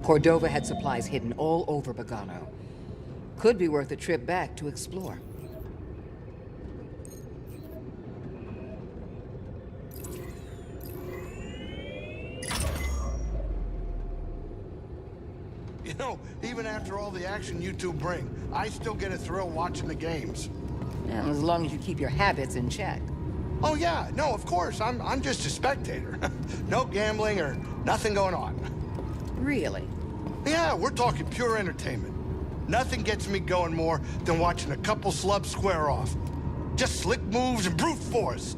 Cordova had supplies hidden all over Bogano. Could be worth a trip back to explore. You know, even after all the action you two bring, I still get a thrill watching the games. Yeah, as long as you keep your habits in check. Oh yeah, no, of course, I'm just a spectator. No gambling or nothing going on. Really? Yeah, we're talking pure entertainment. Nothing gets me going more than watching a couple slubs square off. Just slick moves and brute force.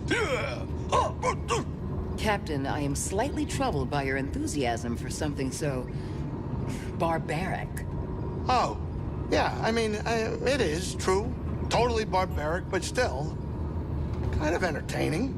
Captain, I am slightly troubled by your enthusiasm for something so barbaric. Oh, yeah, I mean, it is true. Totally barbaric, but still kind of entertaining.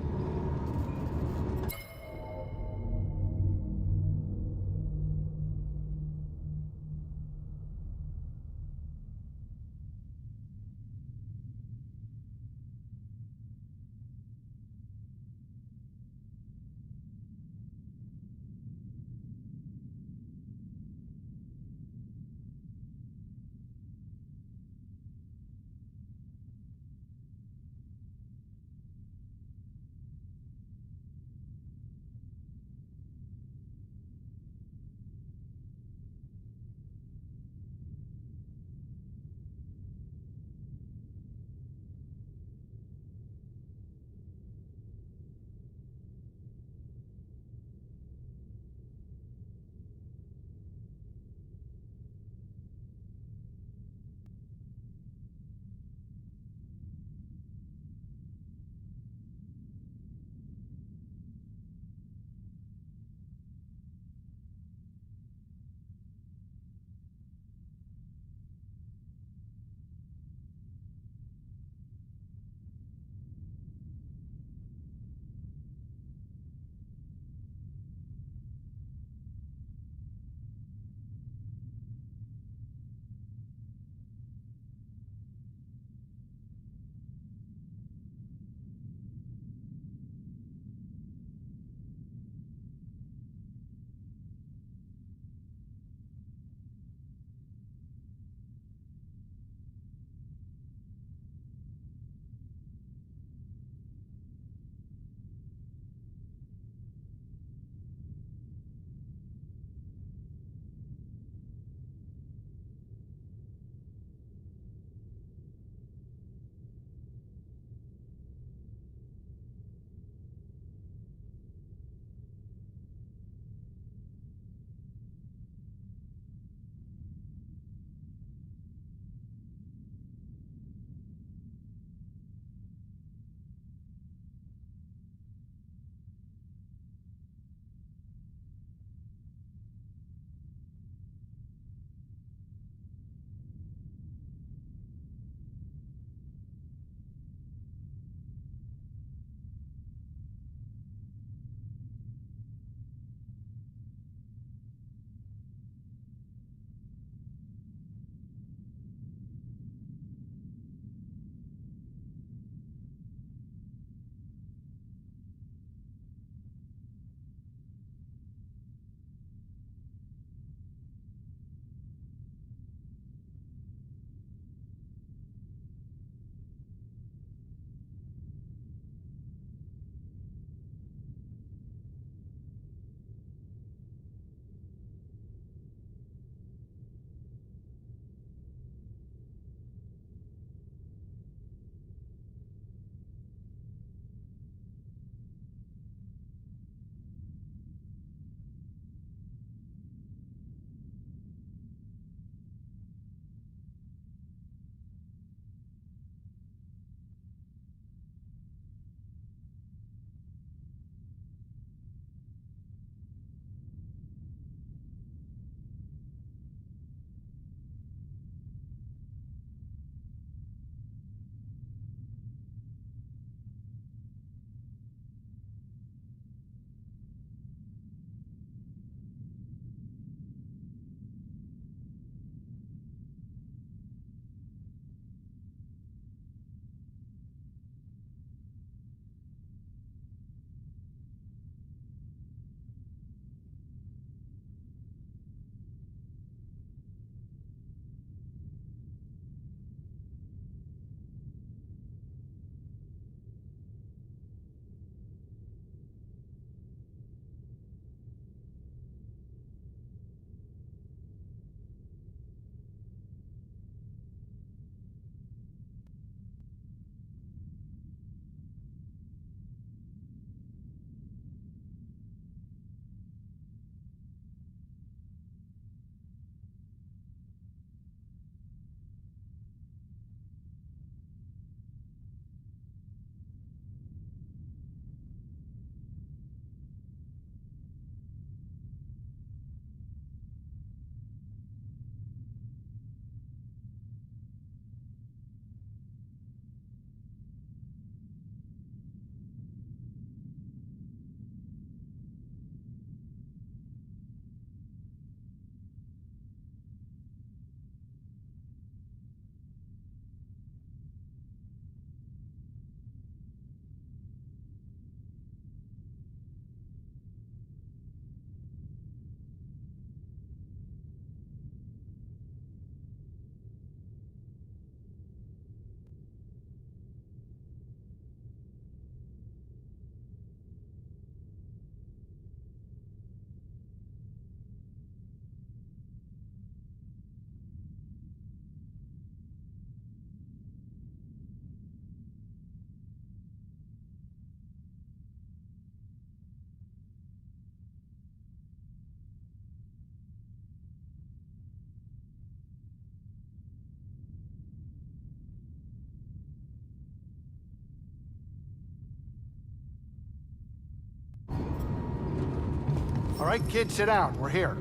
All right, kid, sit down. We're here.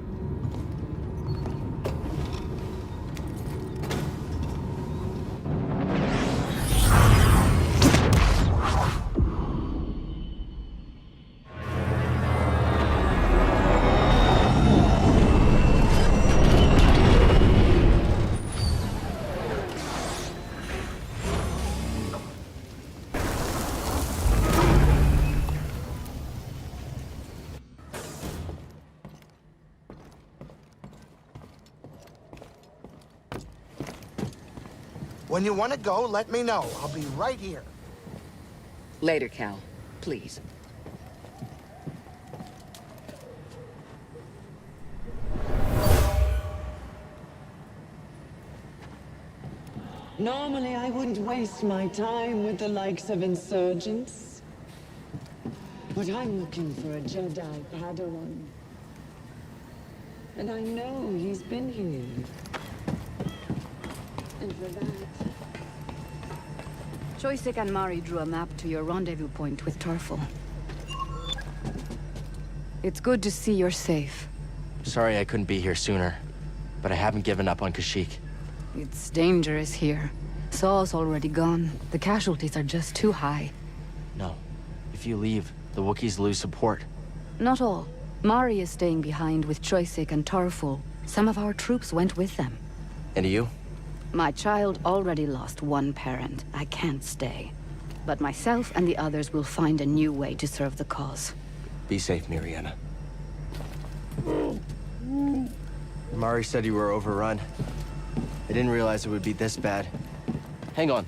When you want to go, let me know. I'll be right here. Later, Cal. Please. Normally, I wouldn't waste my time with the likes of insurgents. But I'm looking for a Jedi Padawan. And I know he's been here. And for that... Choisik and Mari drew a map to your rendezvous point with Tarful. It's good to see you're safe. Sorry I couldn't be here sooner, but I haven't given up on Kashyyyk. It's dangerous here. Saul's already gone. The casualties are just too high. No. If you leave, the Wookiees lose support. Not all. Mari is staying behind with Choisik and Tarful. Some of our troops went with them. And you? My child already lost one parent. I can't stay. But myself and the others will find a new way to serve the cause. Be safe, Miriana. Mari said you were overrun. I didn't realize it would be this bad. Hang on.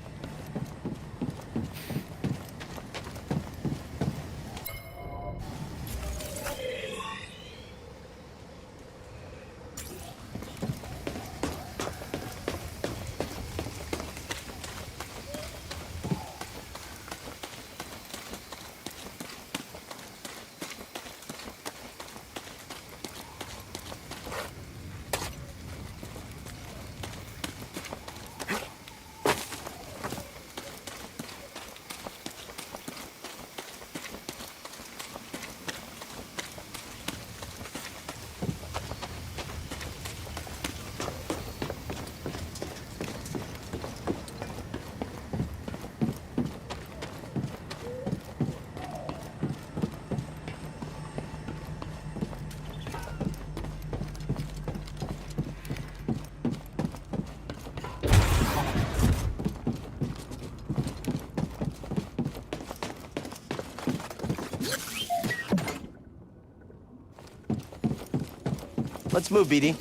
Let's move, BD.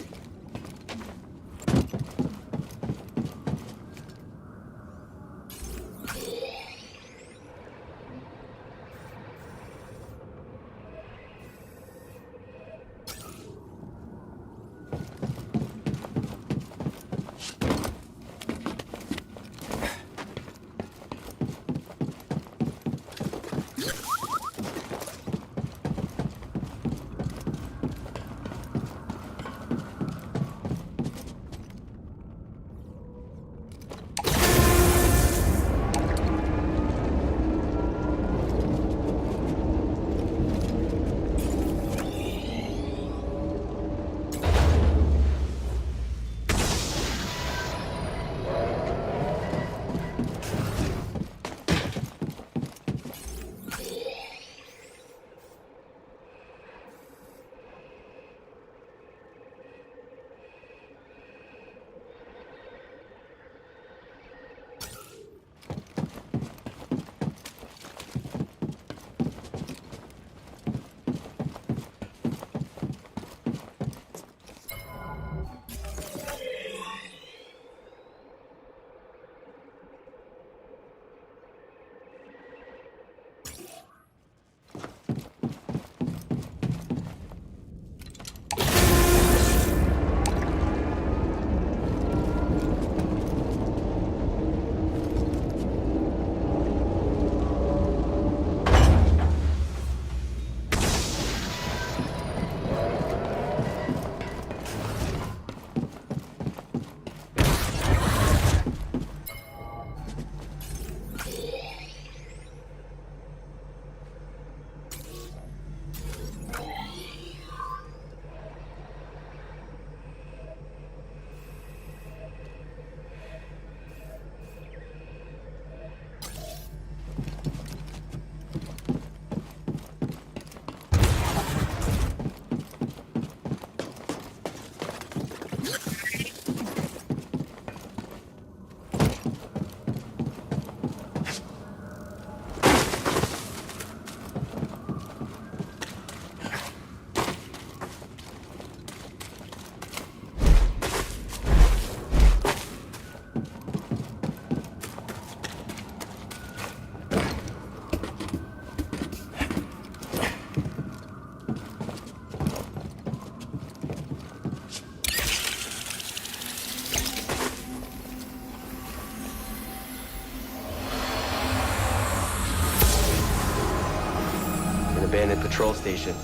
abandoned patrol station.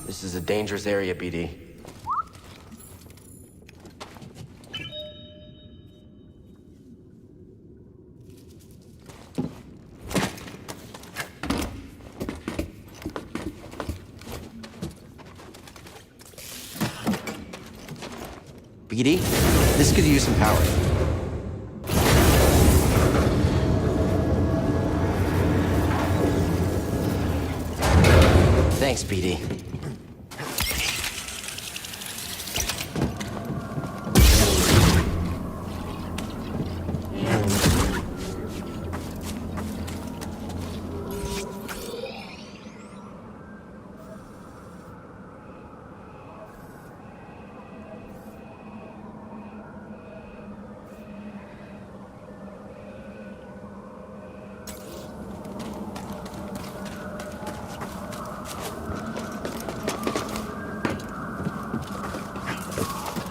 This is a dangerous area, BD. BD, this could use some power. Thanks, BD.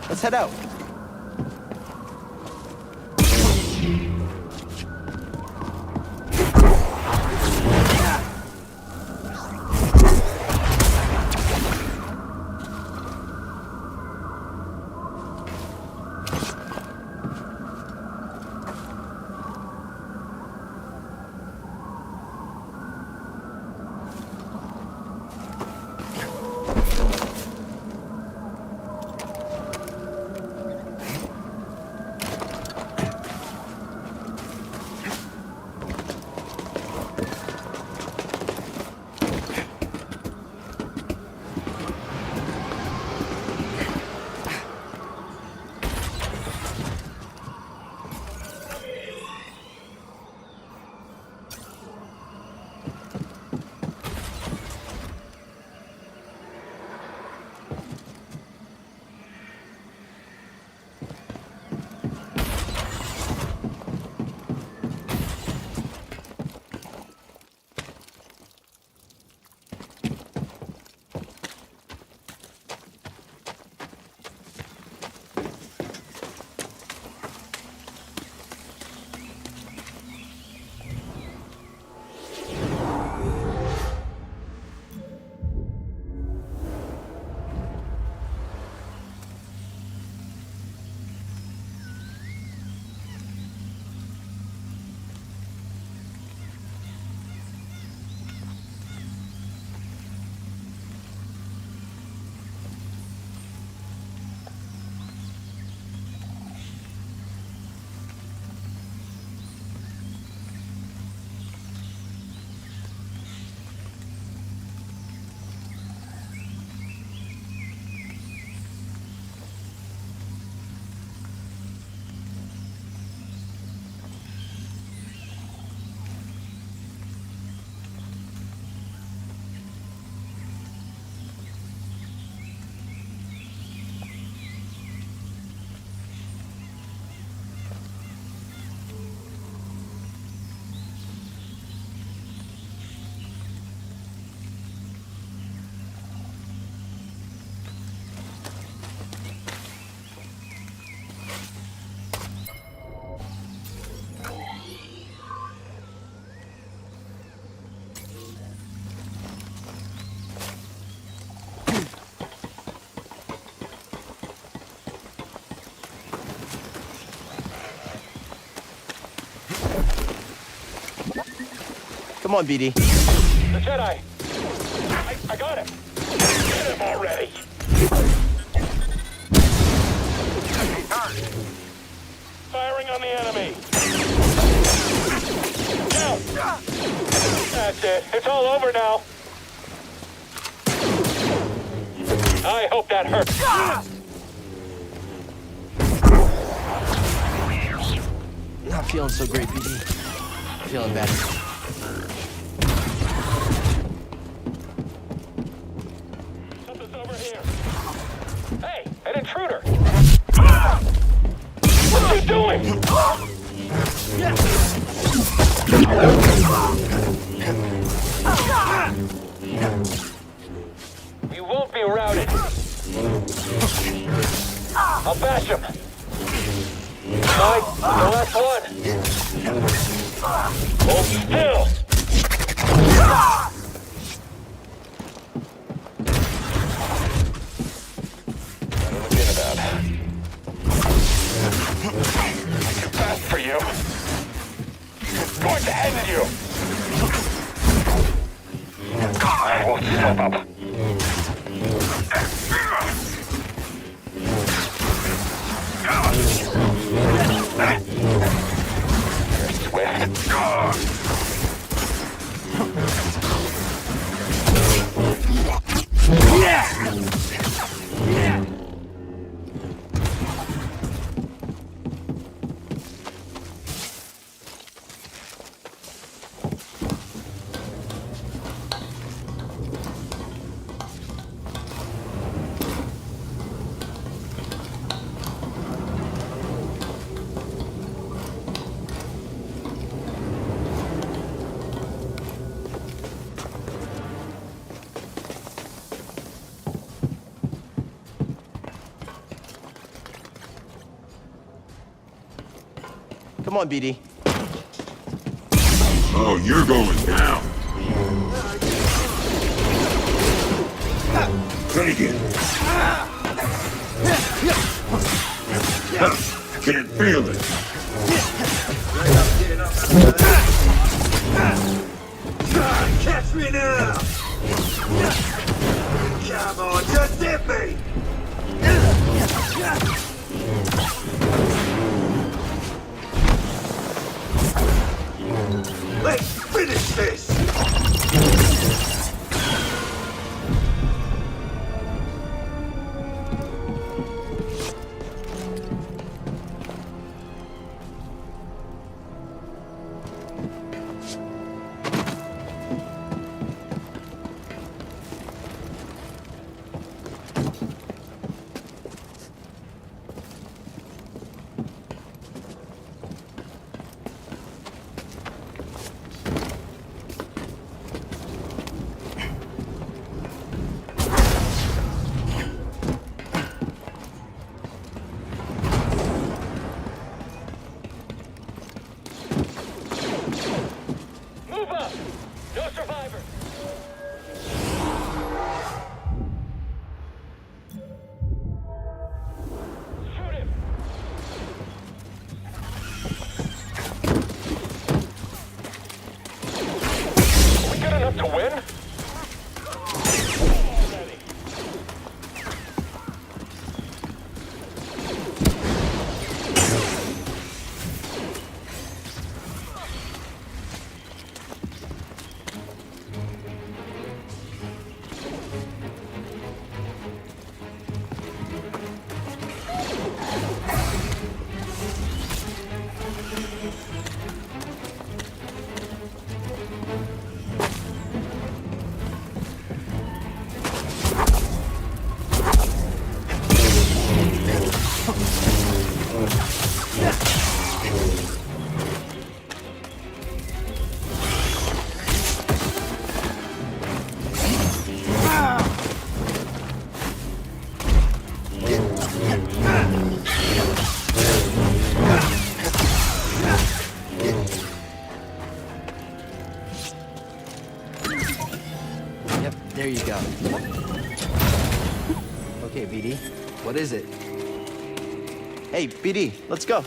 Let's head out. Come on, BD. The Jedi! I got him! Get him already! Firing on the enemy! Down! That's it. It's all over now. I hope that hurt. Not feeling so great, BD. Feeling better. Something's over here. Hey, an intruder! What are you doing? We won't be routed. I'll bash him. Mike, the last one. Hold still. Too fast for you. It's going to end you. I won't step up. You're swift. Come on, BD. Oh, you're going down. Take it. I can't feel it. Catch me now! Come on, just hit me! Let's finish this! Move up! No survivors! Shoot him! Are we good enough to win? Already. Yep, there you go. Okay, BD. What is it? Hey, BD, let's go.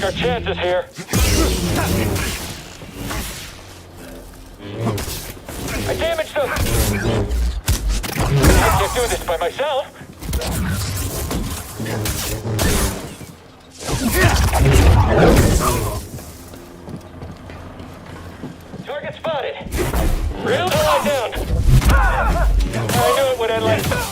Our chances here. I damaged them. I can't do this by myself. Target spotted. Real lie down. I knew it would end like this.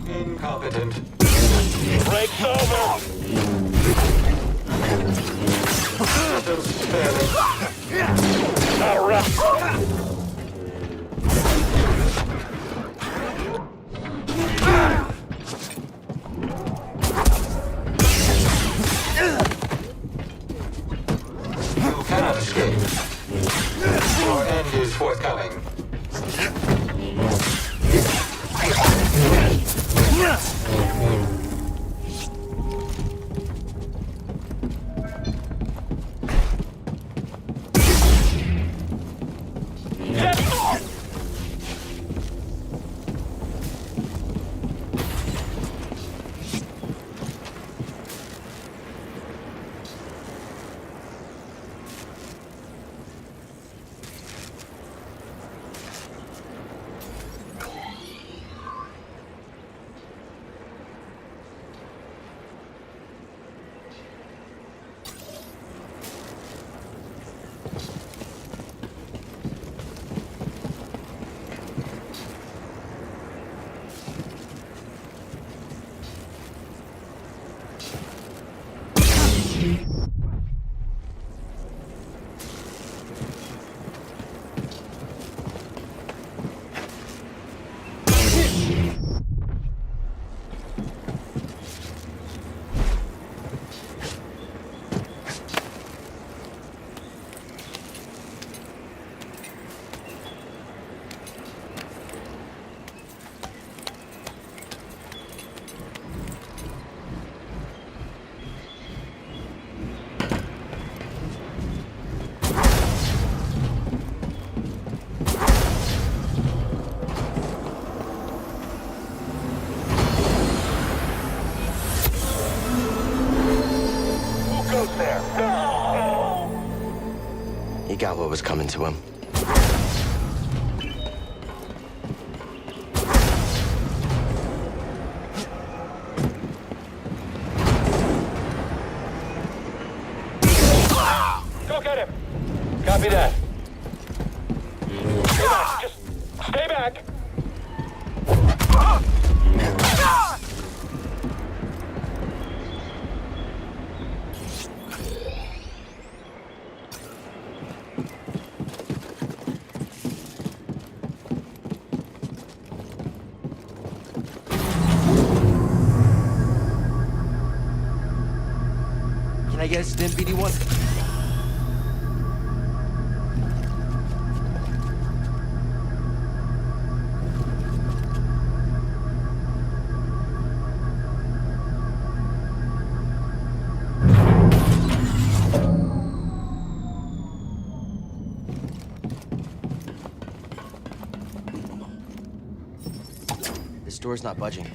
Incompetent. Break's over. All right. You cannot escape. Your end is forthcoming. what was coming to him. Go get him. Copy that. Stay back. Just stay back. Can I get a stim, BD1? This door's not budging.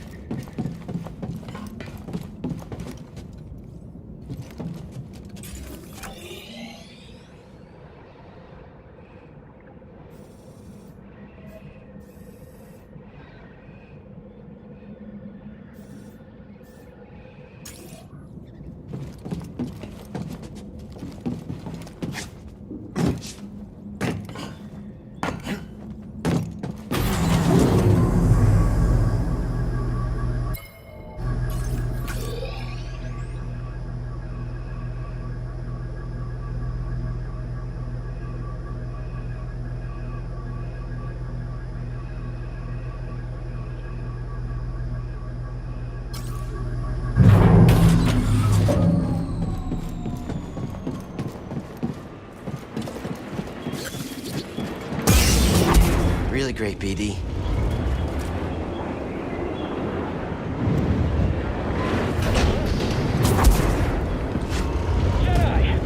Really great, BD. Jedi.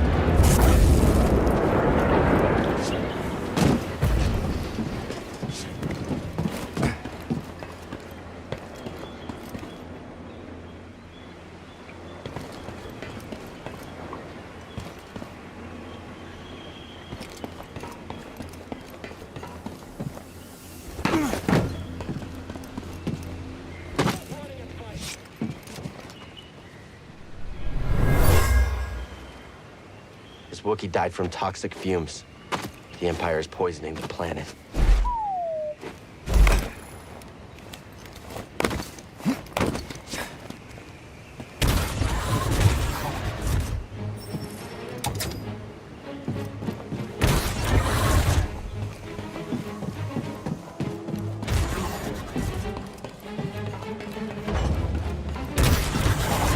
This Wookiee died from toxic fumes. The Empire is poisoning the planet.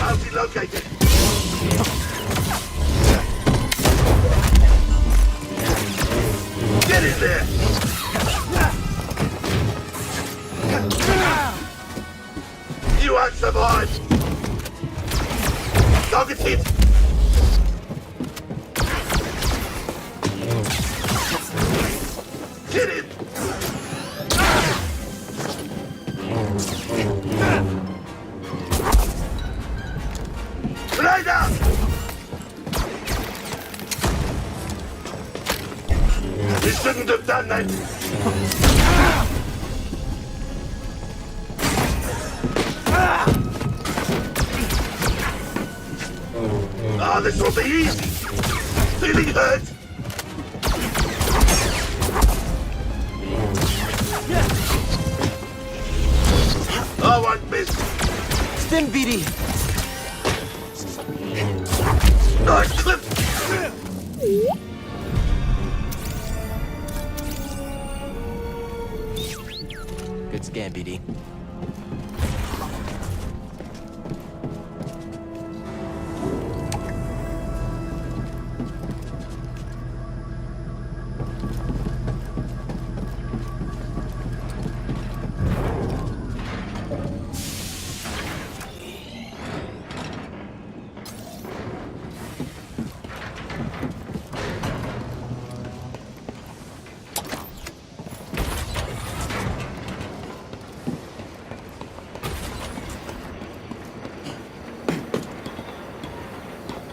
How's he located? Get in there! You won't survive! Target hit! Get him! Lay down! You shouldn't have done that! Ah, this will be easy! Feeling hurt? I won't miss! Stim, BD! Nice clip! Good scan, BD.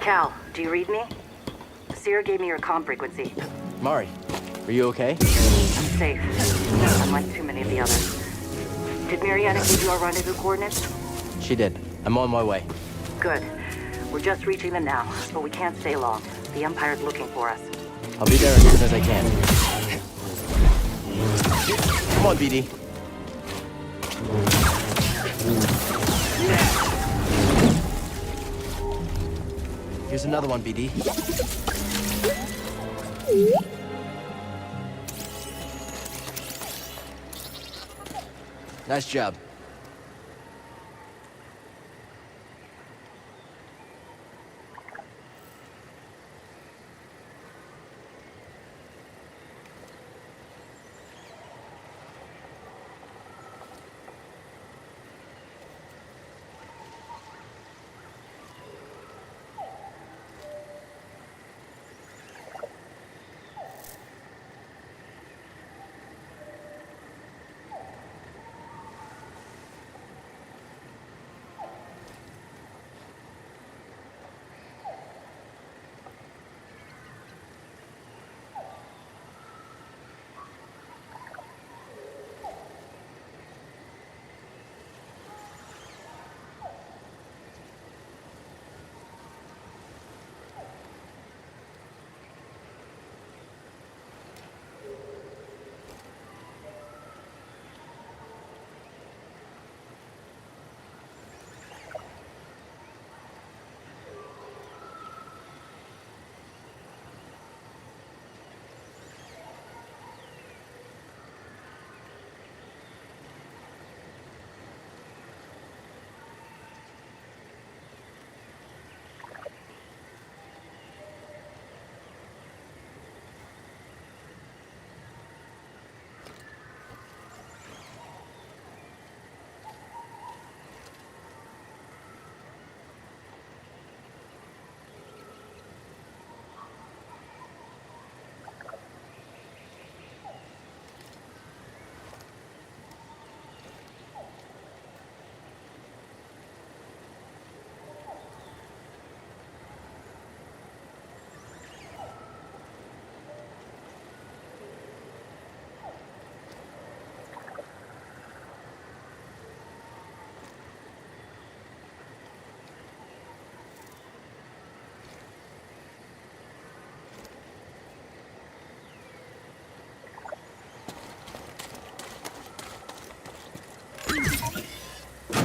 Cal, do you read me? Seer gave me your comm frequency. Mari, are you okay? I'm safe. Unlike too many of the others. Did Mariana give you our rendezvous coordinates? She did. I'm on my way. Good. We're just reaching them now, but we can't stay long. The Empire's looking for us. I'll be there as soon as I can. Come on, BD. Here's another one, BD. Nice job.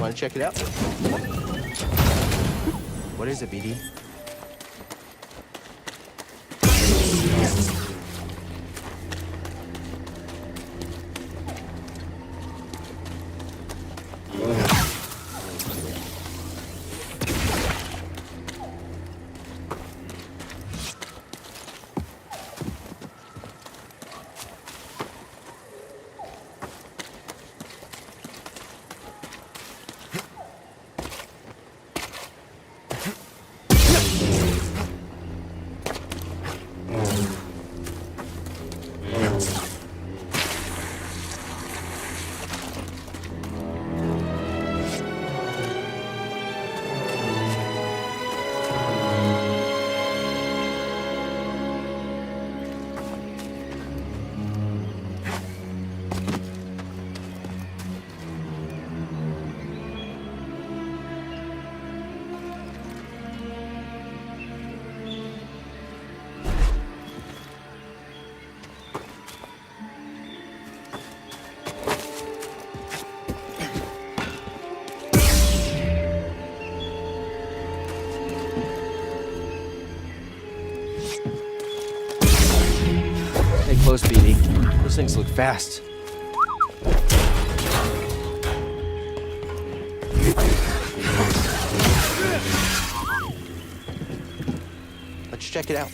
Want to check it out? What is it, BD? Stay close, BD. Those things look fast. Let's check it out.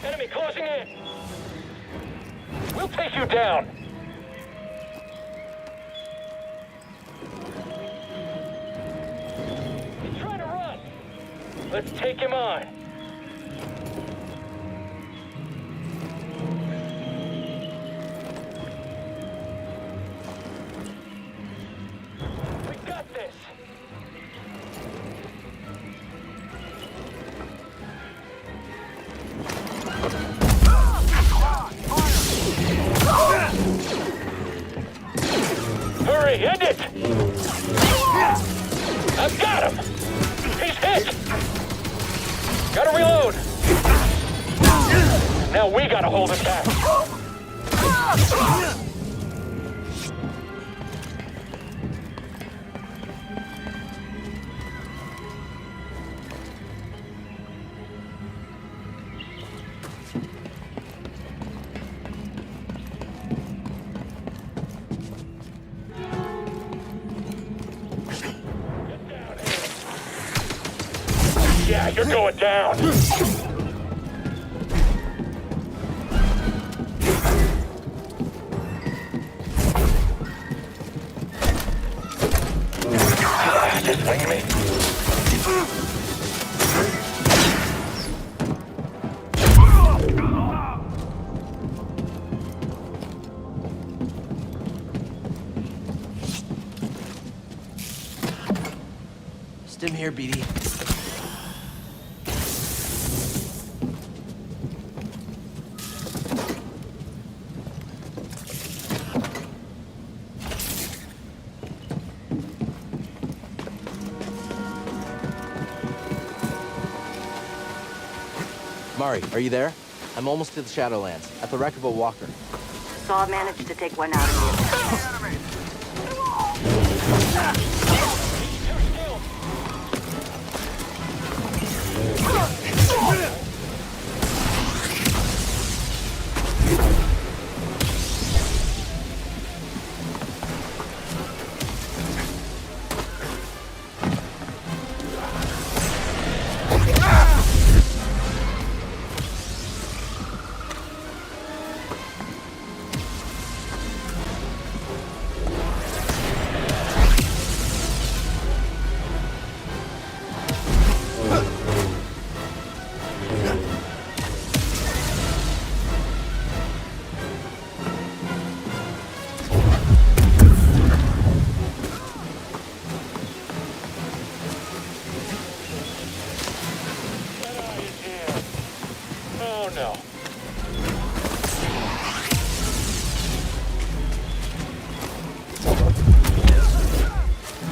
Enemy closing in. We'll take you down. He's trying to run. Let's take him on. We got this. Hurry, end it! I've got him! He's hit! Gotta reload! Now we gotta hold him back. Yeah, you're going down. Just wing me. Stim here, BD. Mari, are you there? I'm almost to the Shadowlands, at the wreck of a walker. Saw managed to take one out of you. Oh no.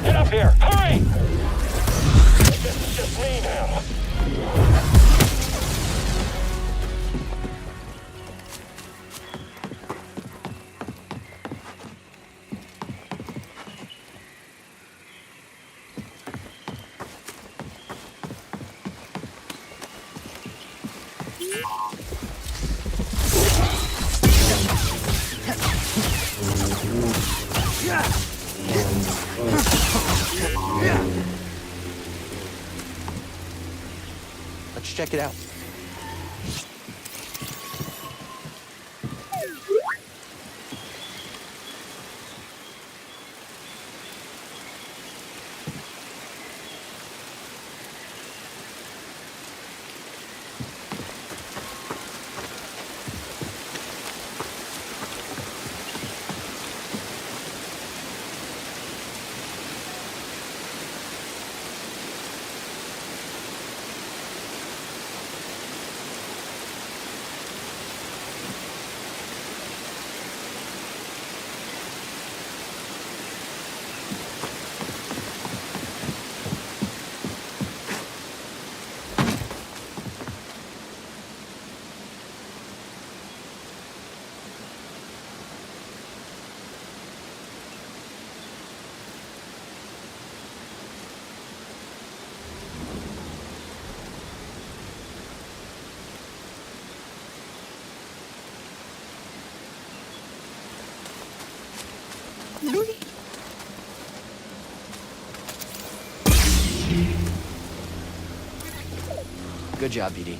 Get up here! Hurry! I guess it's just me now. Let's check it out. Good job, BD.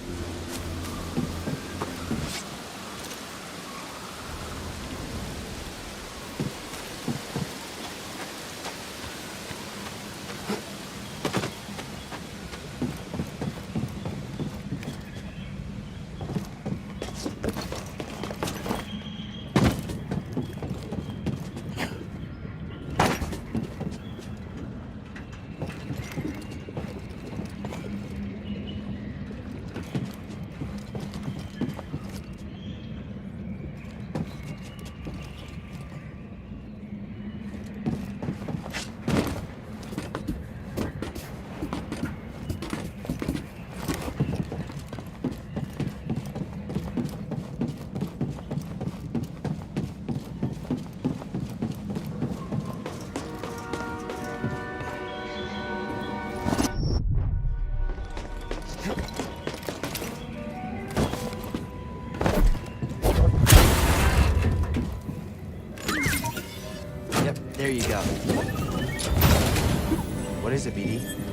Yep, there you go. What is it, BD?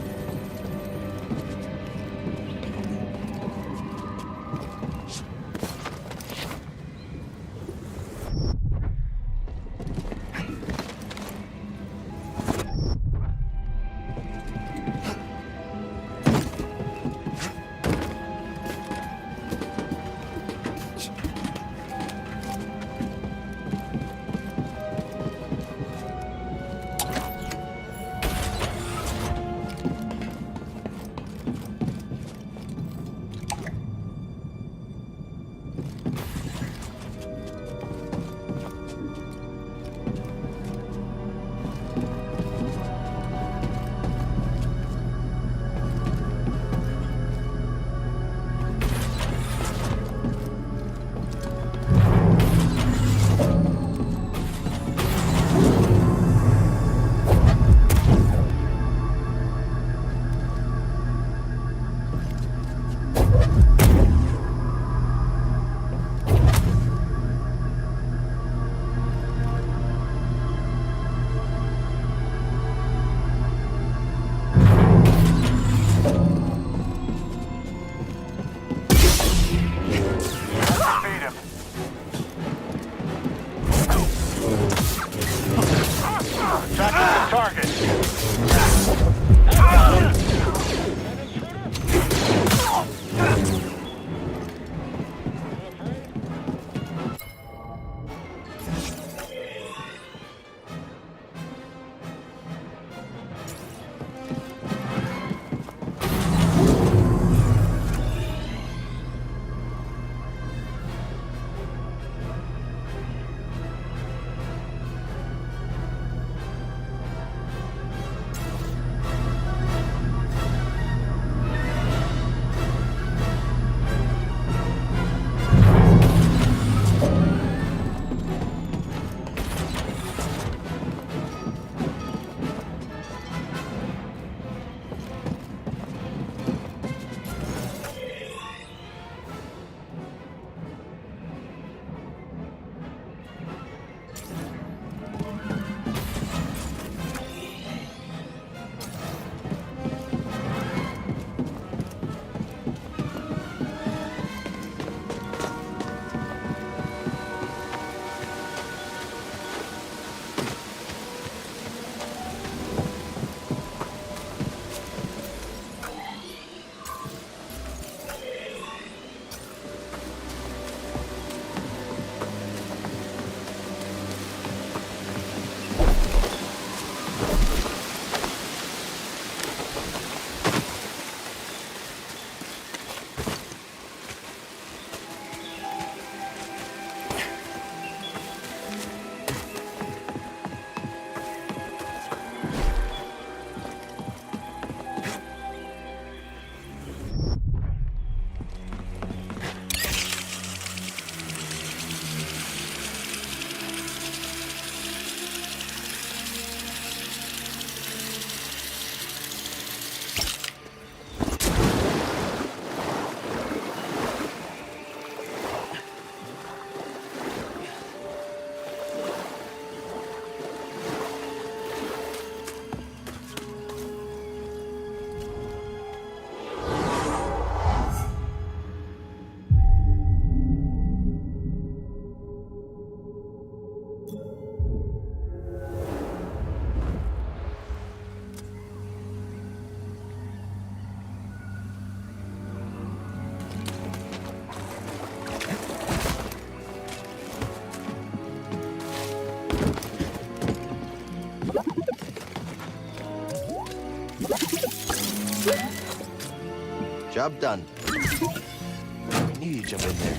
Job done. I knew you'd jump in there.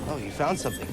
Oh, you found something.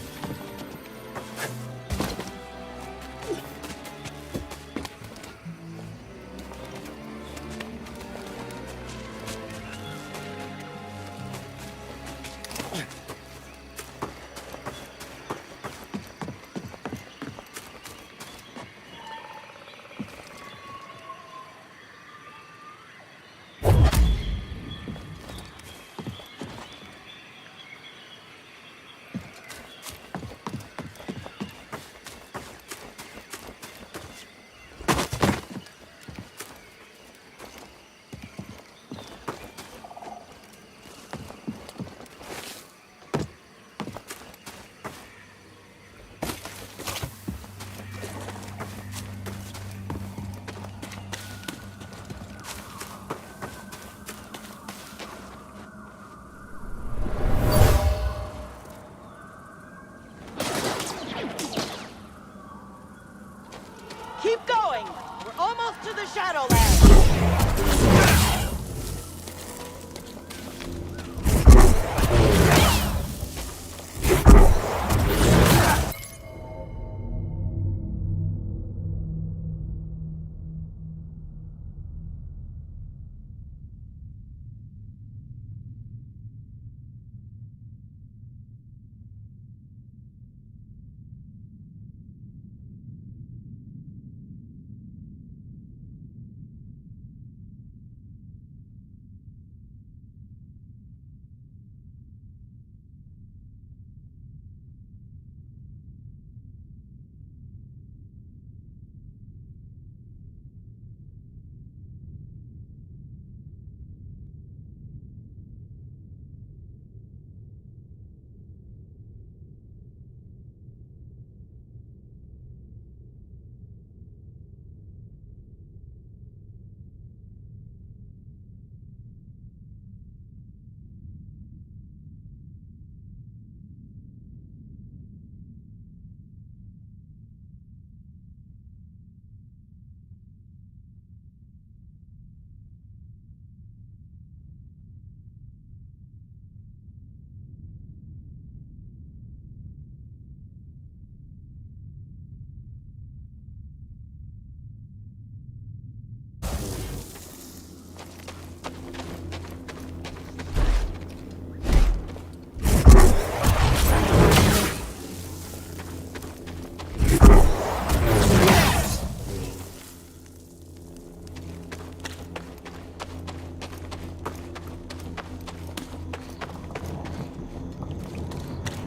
Keep going! We're almost to the Shadowlands!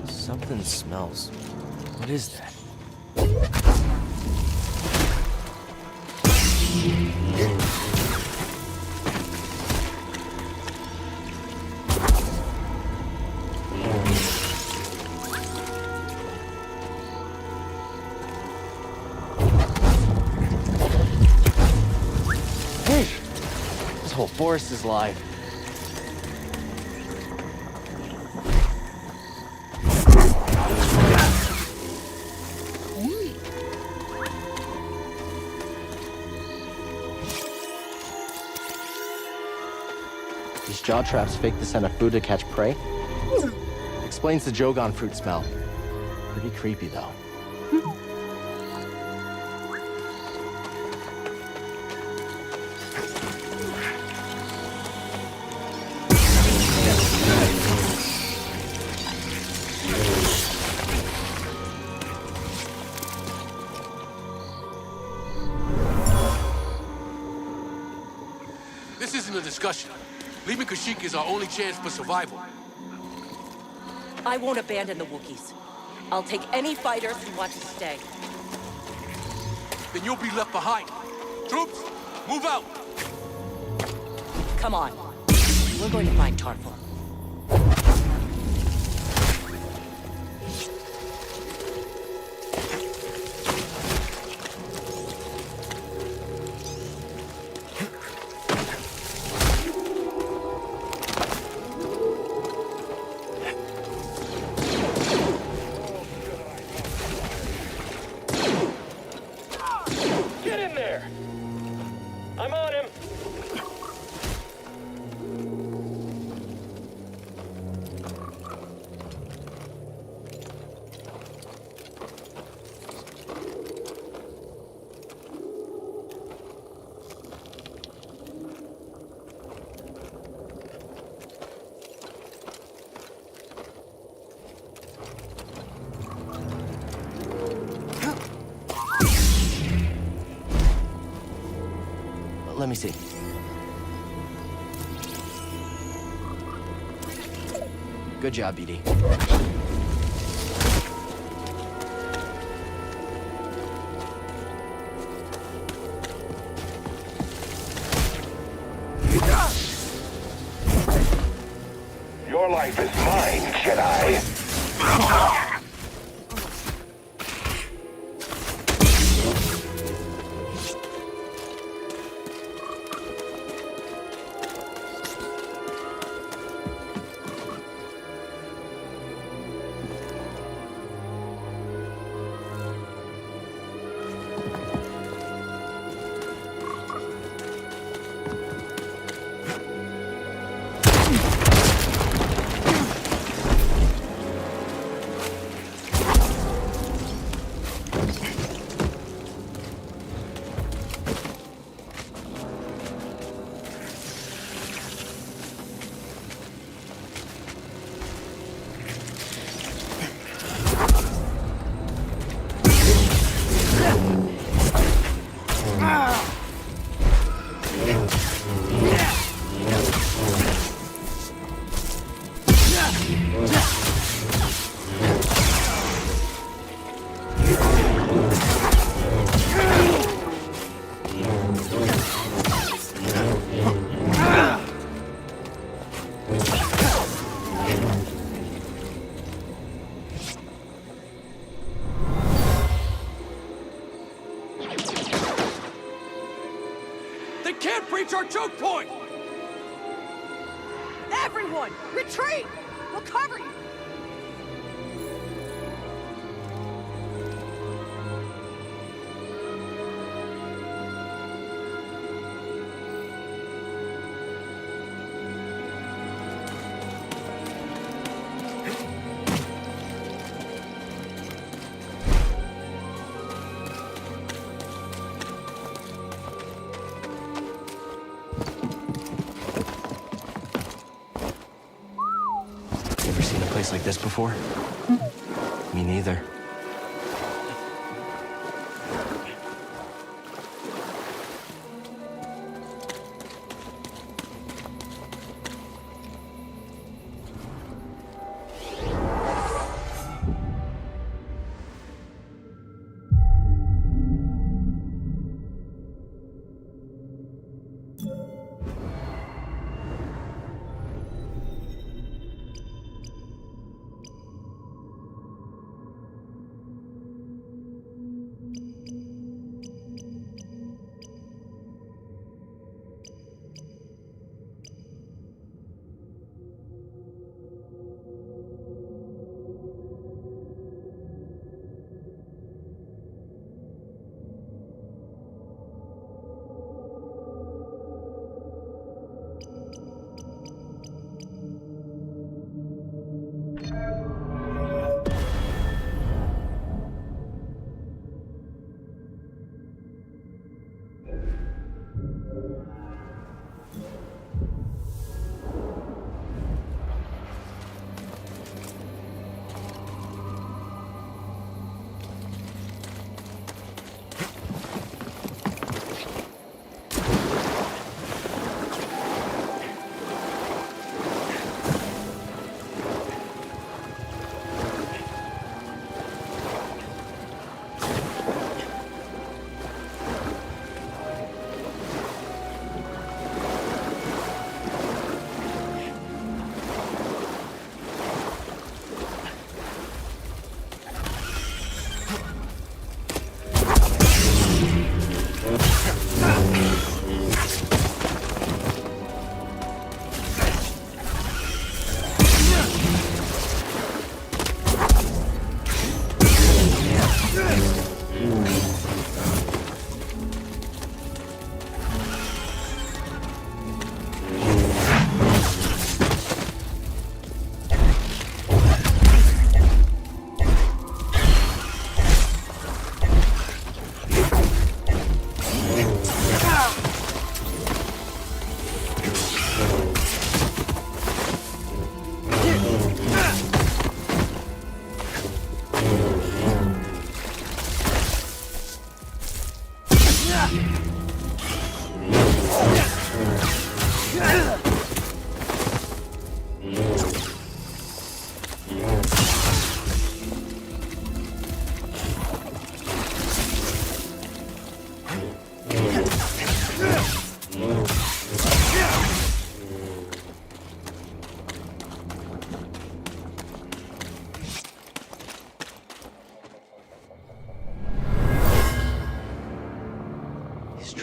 Something smells. What is that? Hey! This whole forest is alive. These jaw traps fake the scent of food to catch prey? Explains the Jogon fruit smell. Pretty creepy, though. This isn't a discussion. Leaving Kashyyyk is our only chance for survival. I won't abandon the Wookiees. I'll take any fighters who want to stay. Then you'll be left behind. Troops, move out! Come on. We're going to find Tarful. Let me see. Good job, BD. Your life is mine, Jedi. They can't breach our choke point! Everyone, retreat! We'll cover you! Ever seen a place like this before? Me neither.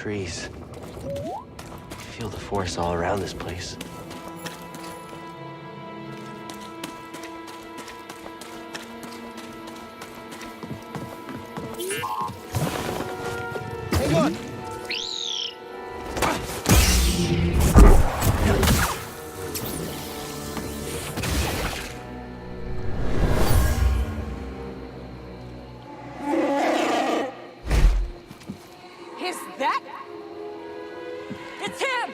trees. Feel the force all around this place. Hang on! Is that? It's him!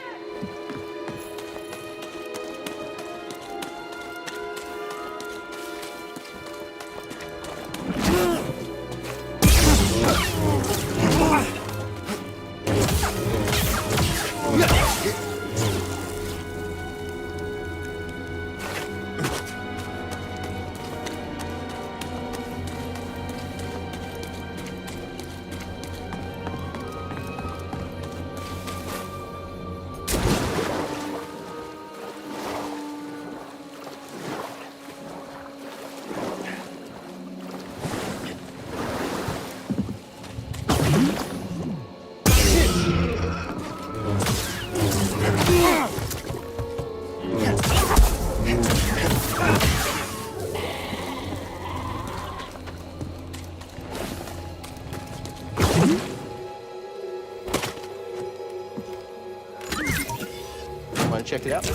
Want to check it out?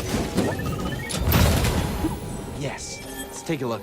Yes. Let's take a look.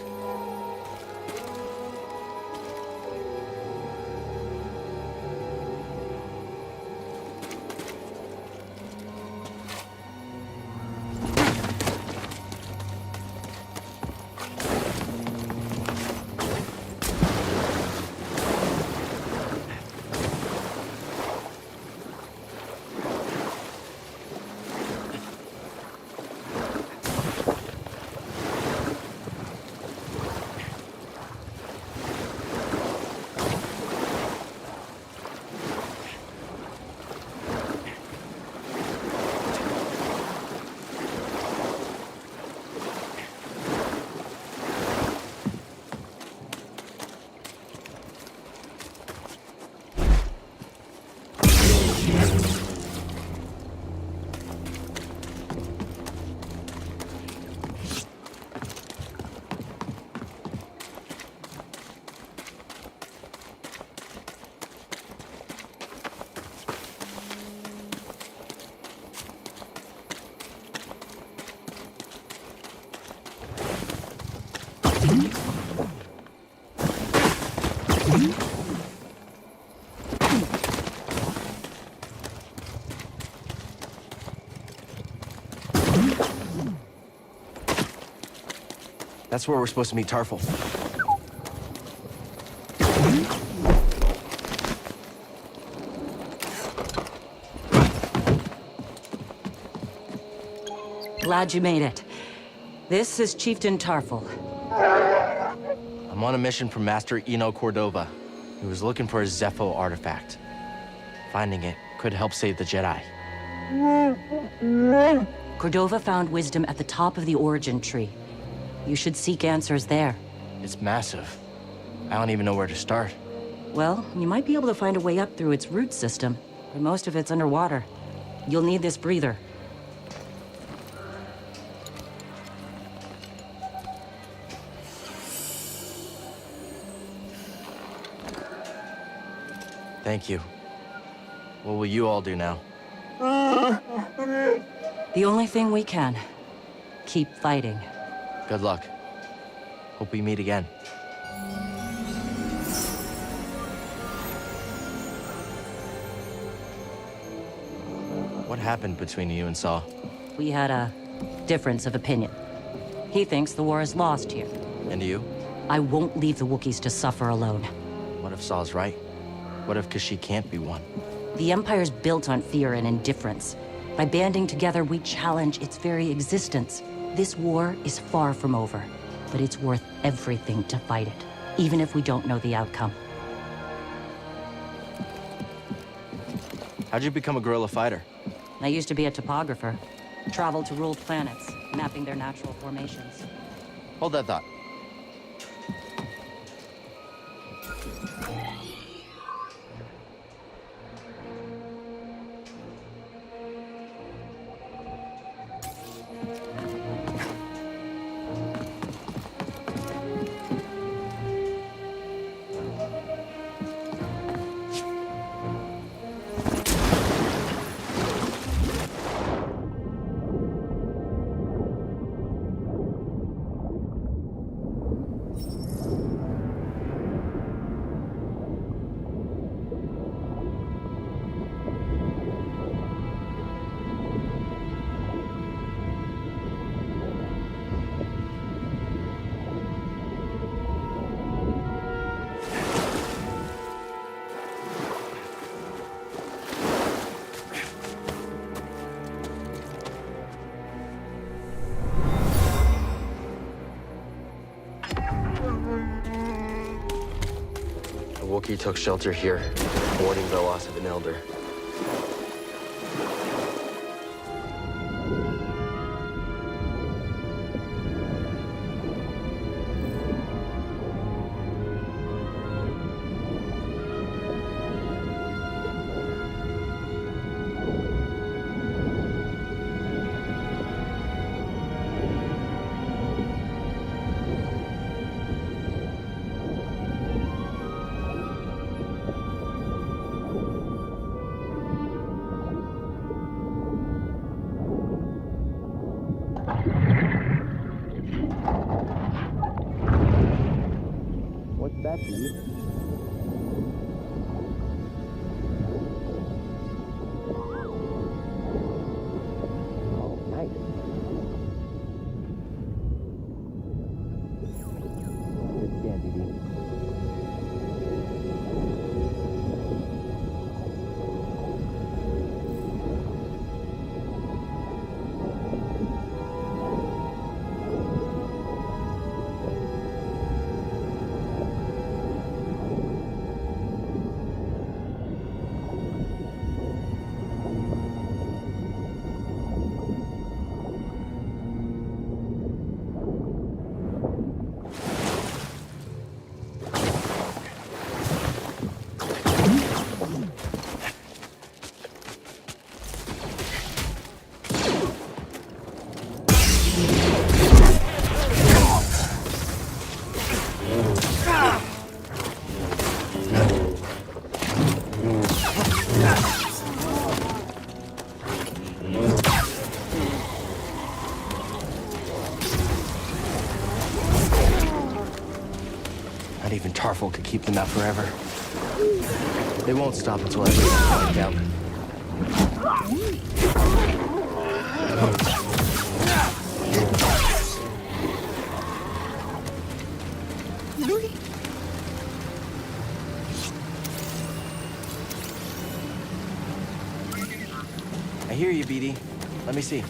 That's where we're supposed to meet Tarful. Glad you made it. This is Chieftain Tarful. I'm on a mission from Master Eno Cordova. He was looking for a Zepho artifact. Finding it could help save the Jedi. Cordova found wisdom at the top of the origin tree. You should seek answers there. It's massive. I don't even know where to start. Well, you might be able to find a way up through its root system, but most of it's underwater. You'll need this breather. Thank you. What will you all do now? The only thing we can. Keep fighting. Good luck. Hope we meet again. What happened between you and Saw? We had a difference of opinion. He thinks the war is lost here. And you? I won't leave the Wookiees to suffer alone. What if Saw's right? What if Kashyyyk can't be won? The Empire's built on fear and indifference. By banding together, we challenge its very existence. This war is far from over, but it's worth everything to fight it, even if we don't know the outcome. How'd you become a guerrilla fighter? I used to be a topographer. Traveled to ruled planets, mapping their natural formations. Hold that thought. Wookiee took shelter here, mourning the loss of an elder. What's that, dude? Oh, nice. Good scan, DD. Not even Tarful could keep them out forever. They won't stop until everything's coming down. I hear you, BD. Let me see.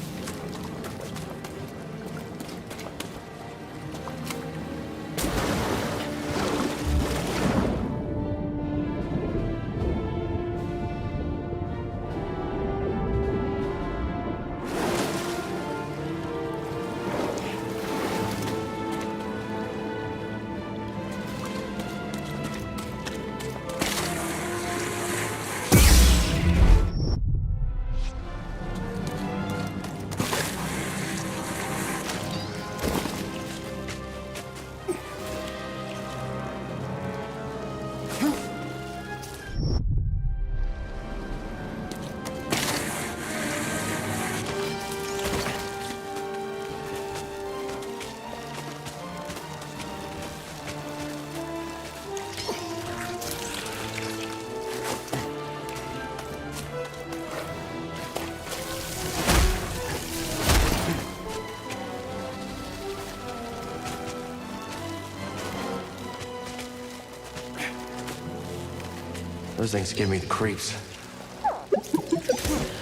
Those things give me the creeps.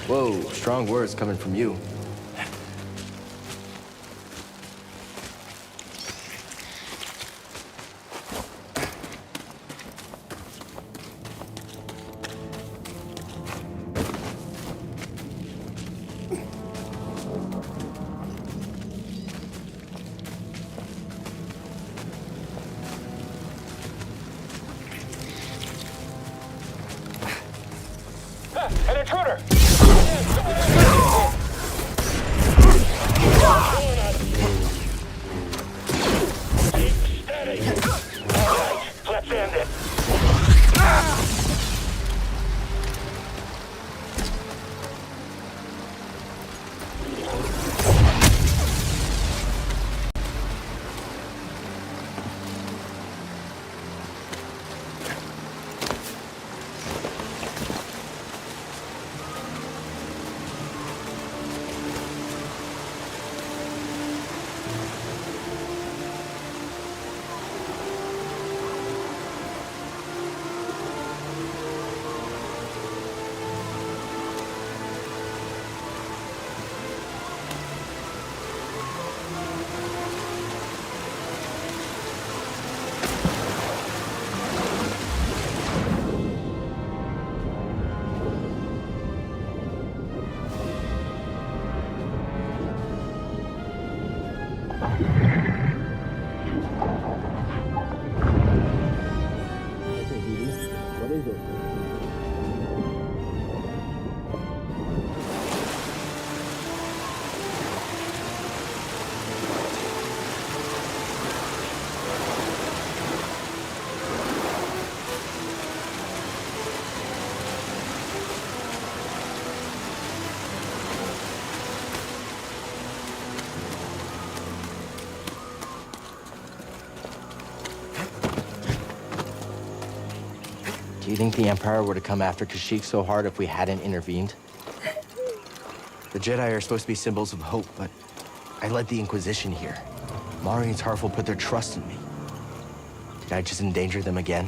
Whoa, strong words coming from you. An intruder! Keep steady. All right, let's end it. Do you think the Empire would have come after Kashyyyk so hard if we hadn't intervened? The Jedi are supposed to be symbols of hope, but I led the Inquisition here. Mari and Tarful put their trust in me. Did I just endanger them again?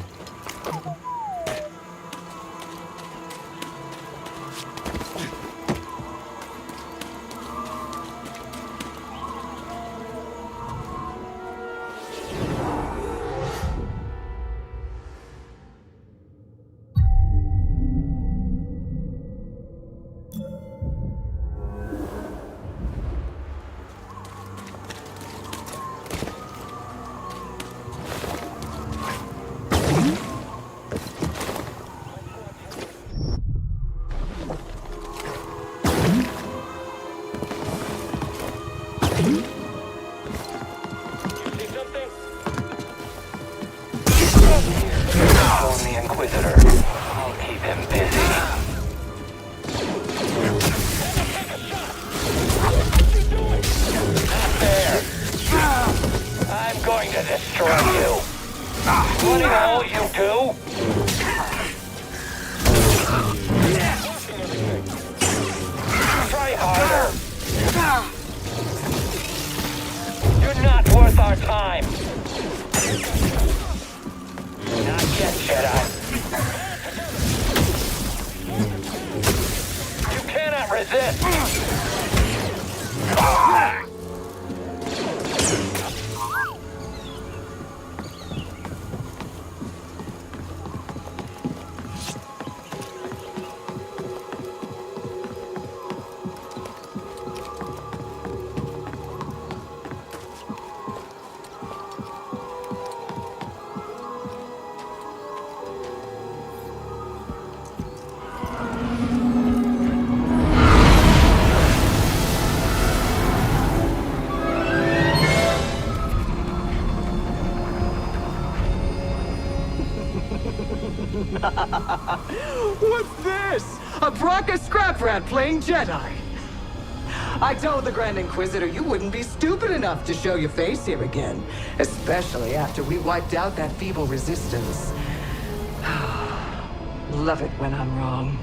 What's this? A Bracca scrap rat playing Jedi. I told the Grand Inquisitor you wouldn't be stupid enough to show your face here again, especially after we wiped out that feeble resistance. Love it when I'm wrong.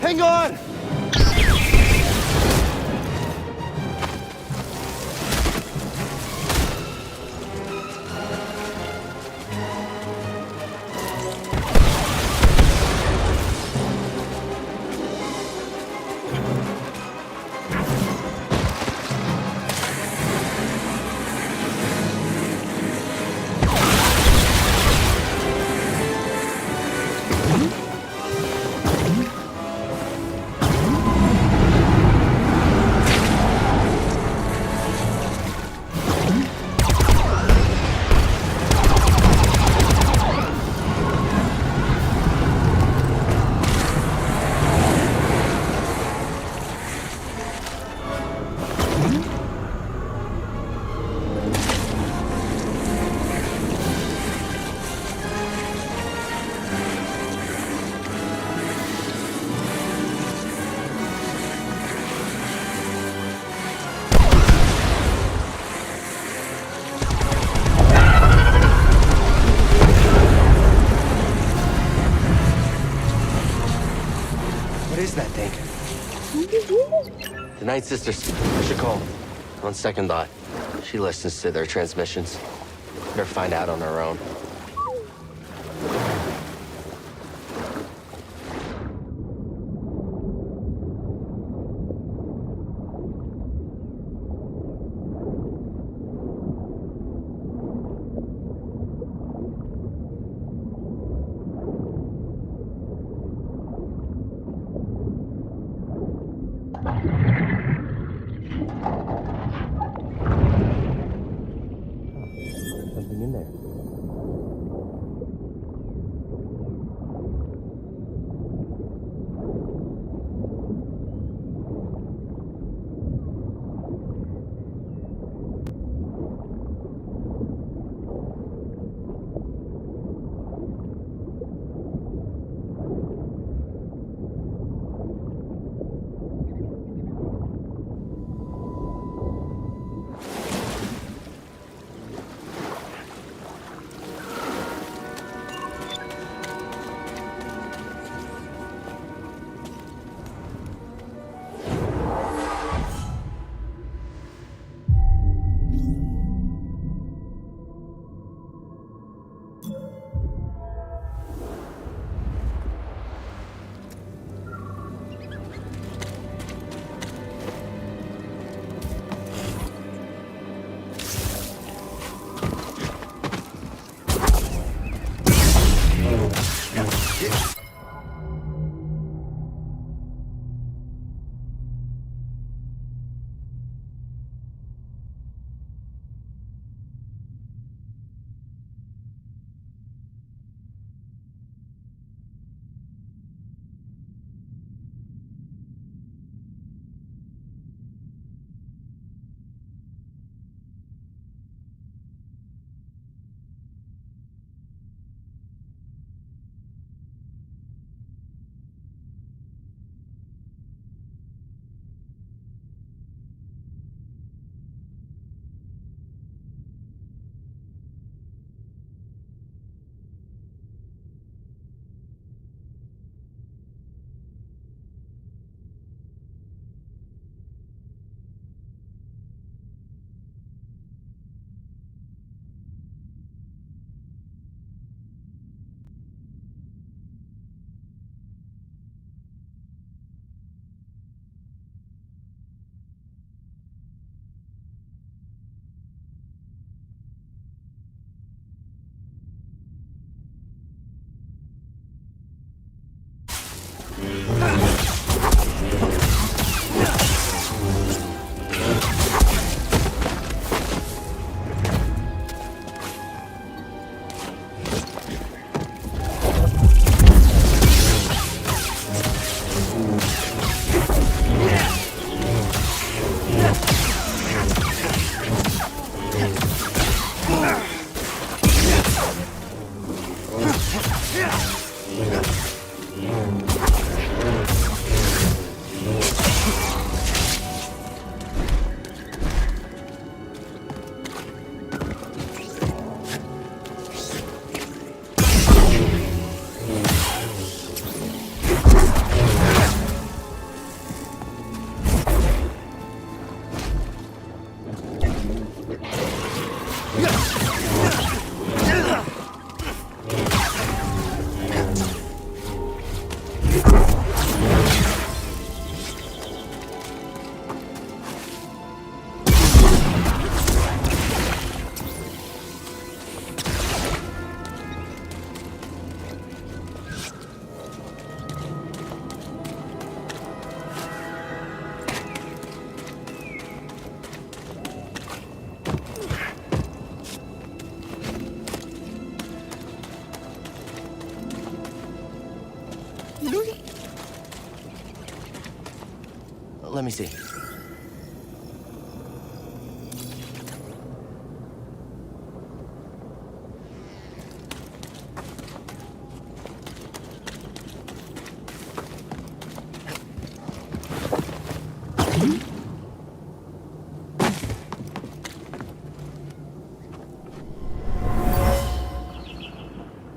Hang on! The Night Sisters. I should call. On second thought, she listens to their transmissions. Better find out on her own. Hang in there. Let me see.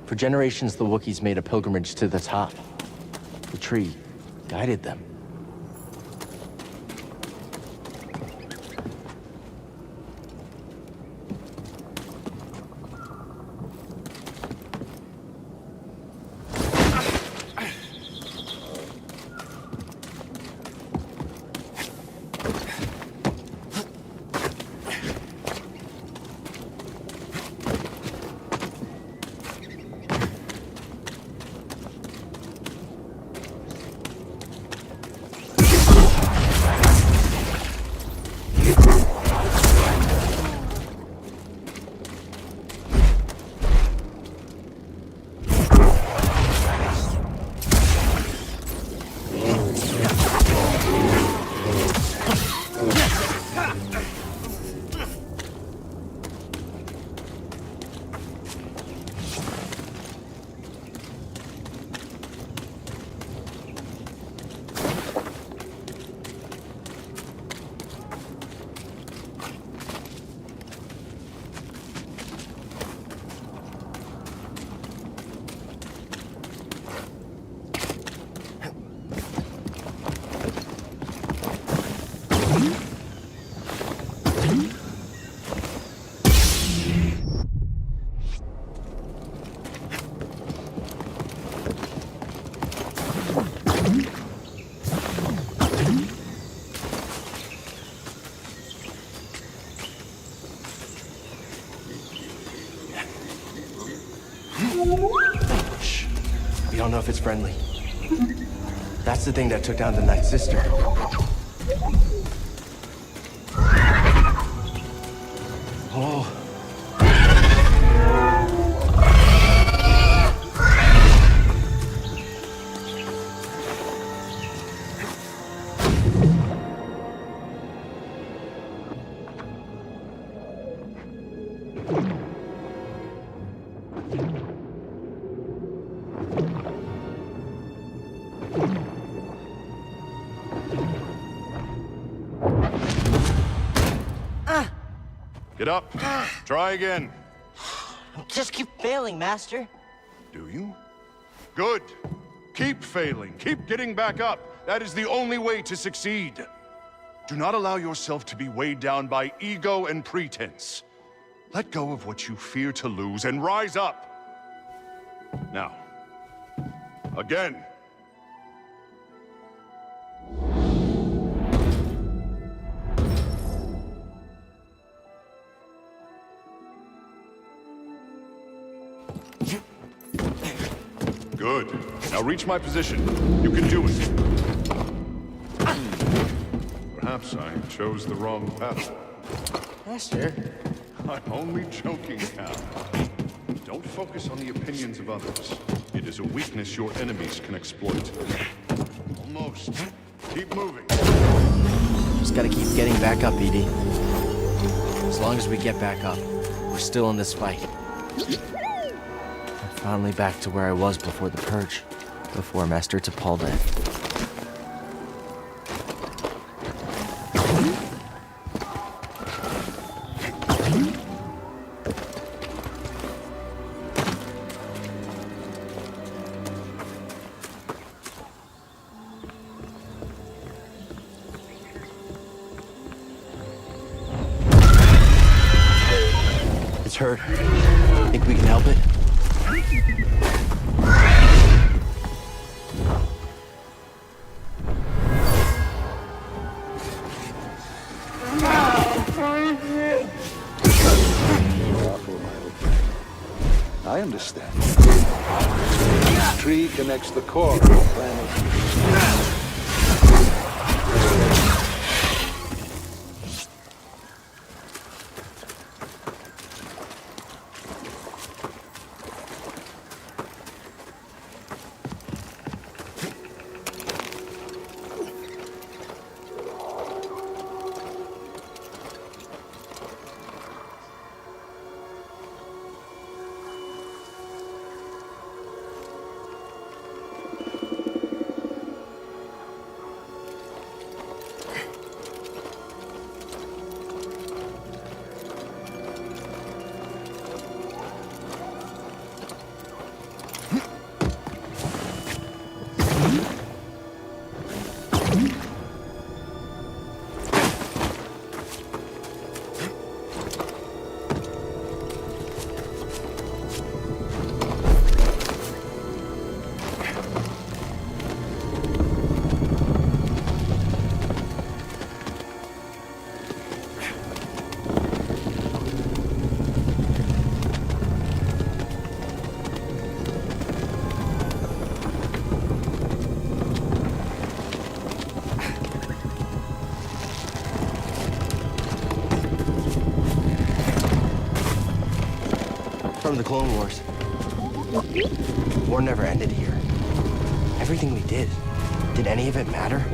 For generations, the Wookiees made a pilgrimage to the top. The tree guided them. know if it's friendly. That's the thing that took down the Night Sister. Oh. Get up. Try again. Just keep failing, Master. Do you? Good. Keep failing. Keep getting back up. That is the only way to succeed. Do not allow yourself to be weighed down by ego and pretense. Let go of what you fear to lose and rise up. Now, again. Good. Now reach my position. You can do it. Perhaps I chose the wrong path. Master? I'm only joking, Cal. Don't focus on the opinions of others. It is a weakness your enemies can exploit. Almost. Keep moving. Just gotta keep getting back up, ED. As long as we get back up, we're still in this fight. I'm finally back to where I was before the Purge. Before Master Tapalda. It's hurt. Think we can help it? I understand. This tree connects the core of the planet. From the Clone Wars. The war never ended here. Everything we did any of it matter?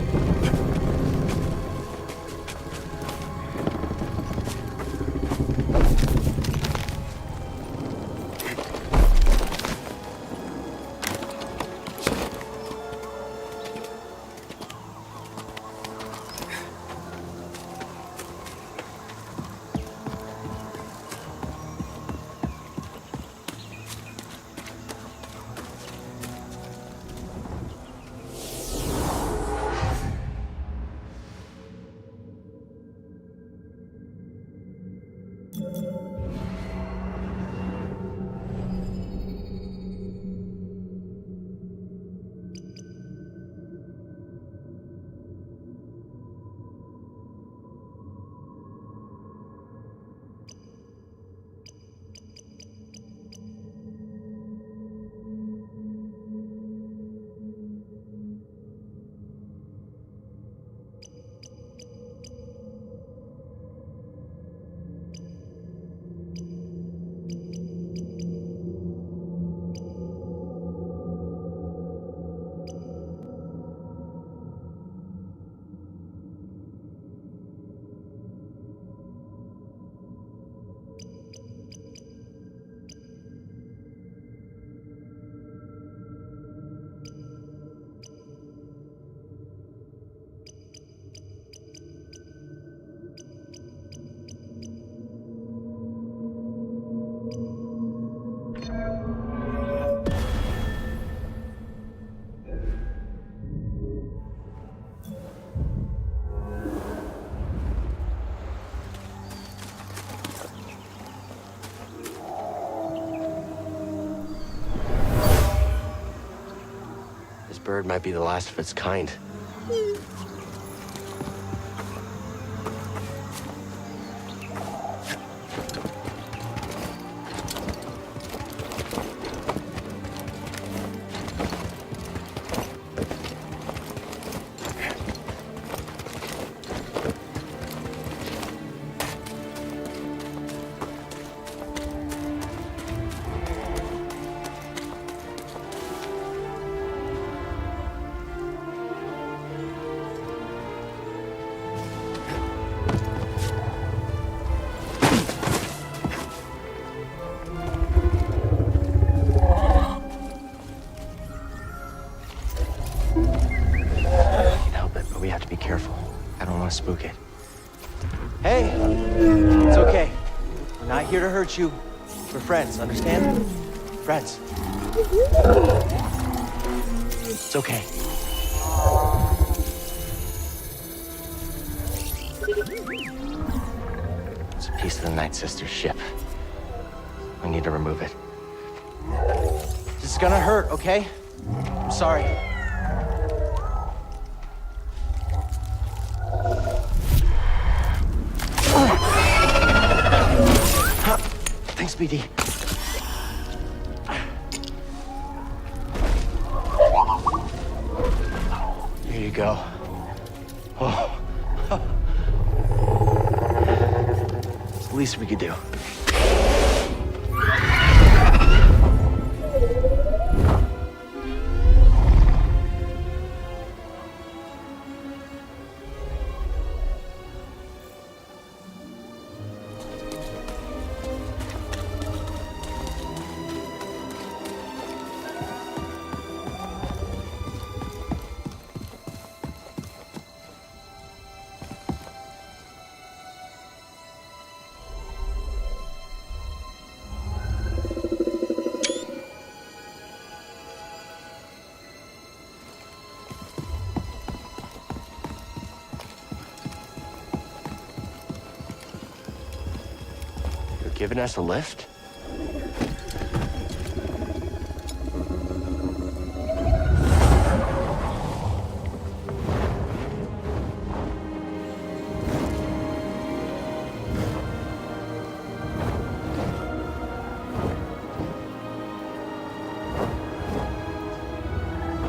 bird might be the last of its kind. Spook it. Hey! It's okay. We're not here to hurt you. We're friends, understand? Friends. It's okay. It's a piece of the Night Sister's ship. We need to remove it. This is gonna hurt, okay? I'm sorry. Thanks, BD. Here you go. Oh. It's the least we could do. Giving us a lift?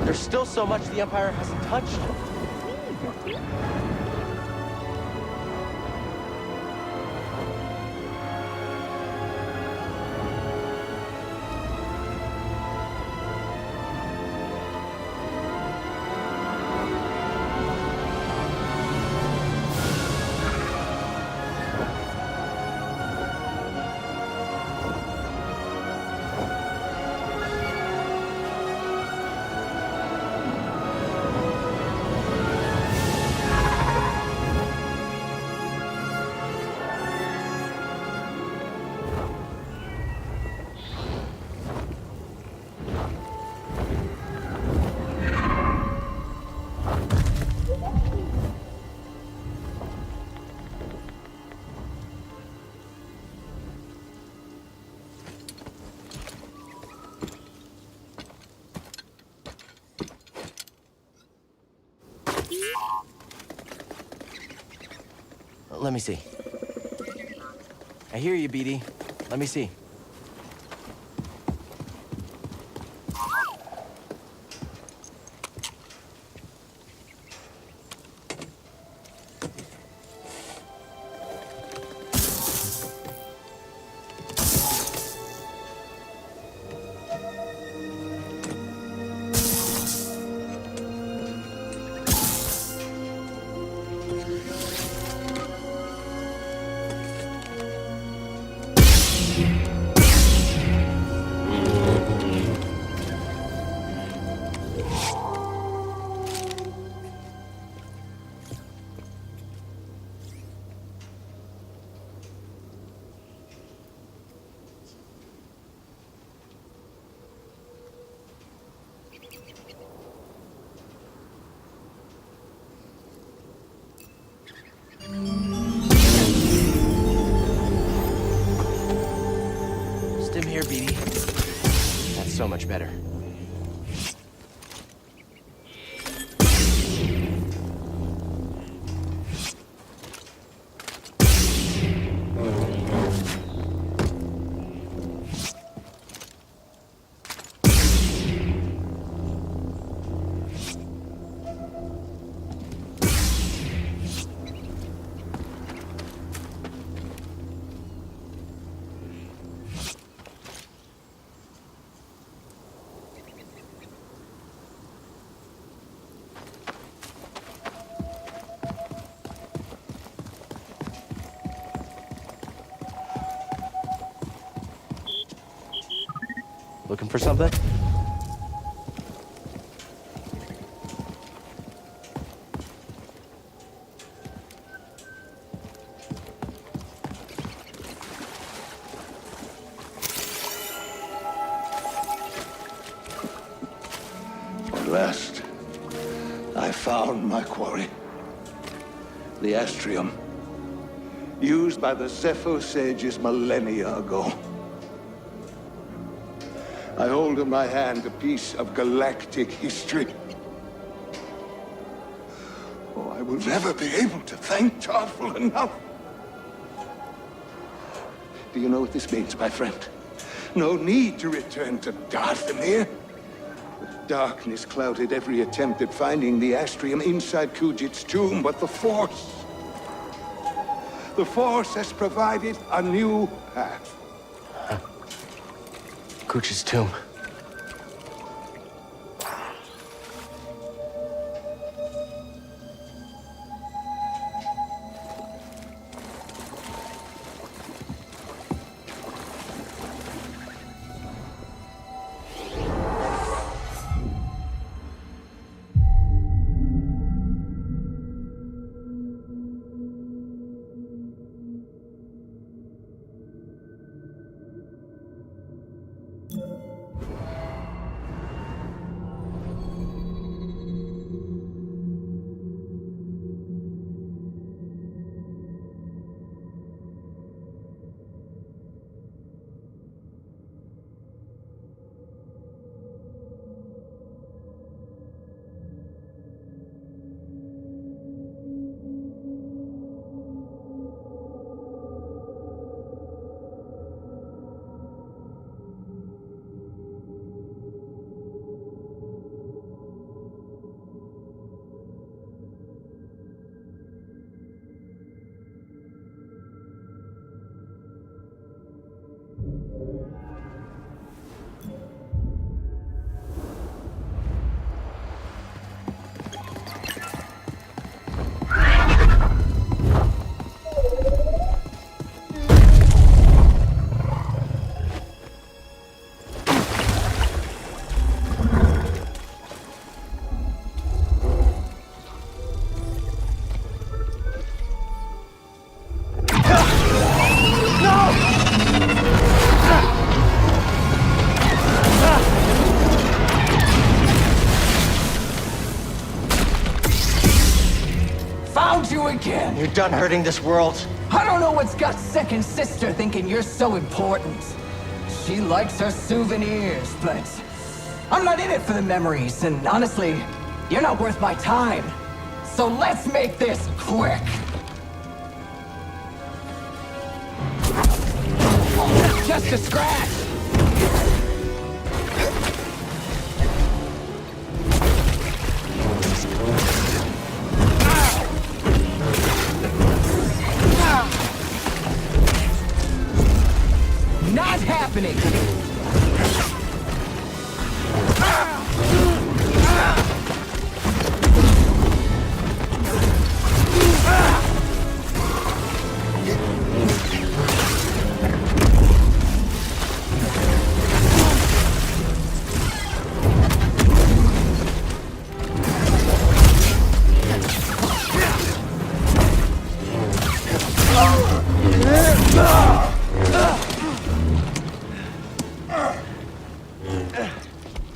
There's still so much the Empire hasn't touched. Let me see. I hear you, BD. Let me see. Stim here, BD. That's so much better. Looking for something? At last, I found my quarry. The Astrium, used by the Zepho sages millennia ago. I hold in my hand a piece of galactic history. Oh, I will never be able to thank Tarful enough. Do you know what this means, my friend? No need to return to Darthamir. Darkness clouded every attempt at finding the Astrium inside Kujit's tomb, but the Force has provided a new path. Kujit's tomb. You again. You're done hurting this world. I don't know what's got second sister thinking you're so important. She likes her souvenirs, but I'm not in it for the memories, and honestly, you're not worth my time. So let's make this quick. Just a scratch. Not happening!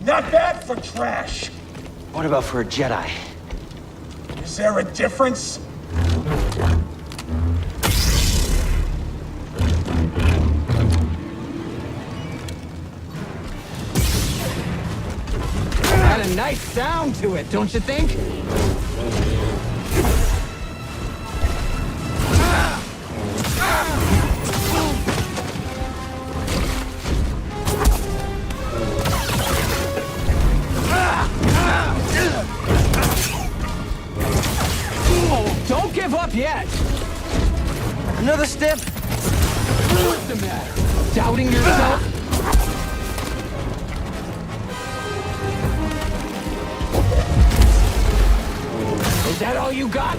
Not bad for trash. What about for a Jedi? Is there a difference? Got a nice sound to it, don't you think? Don't give up yet! Another step? What's the matter? Doubting yourself? Is that all you got?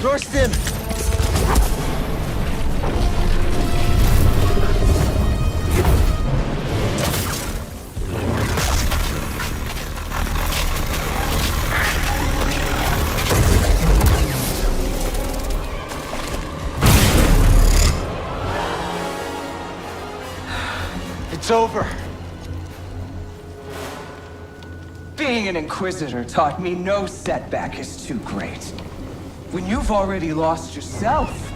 Drawer stim! It's over. Being an Inquisitor taught me no setback is too great. When you've already lost yourself,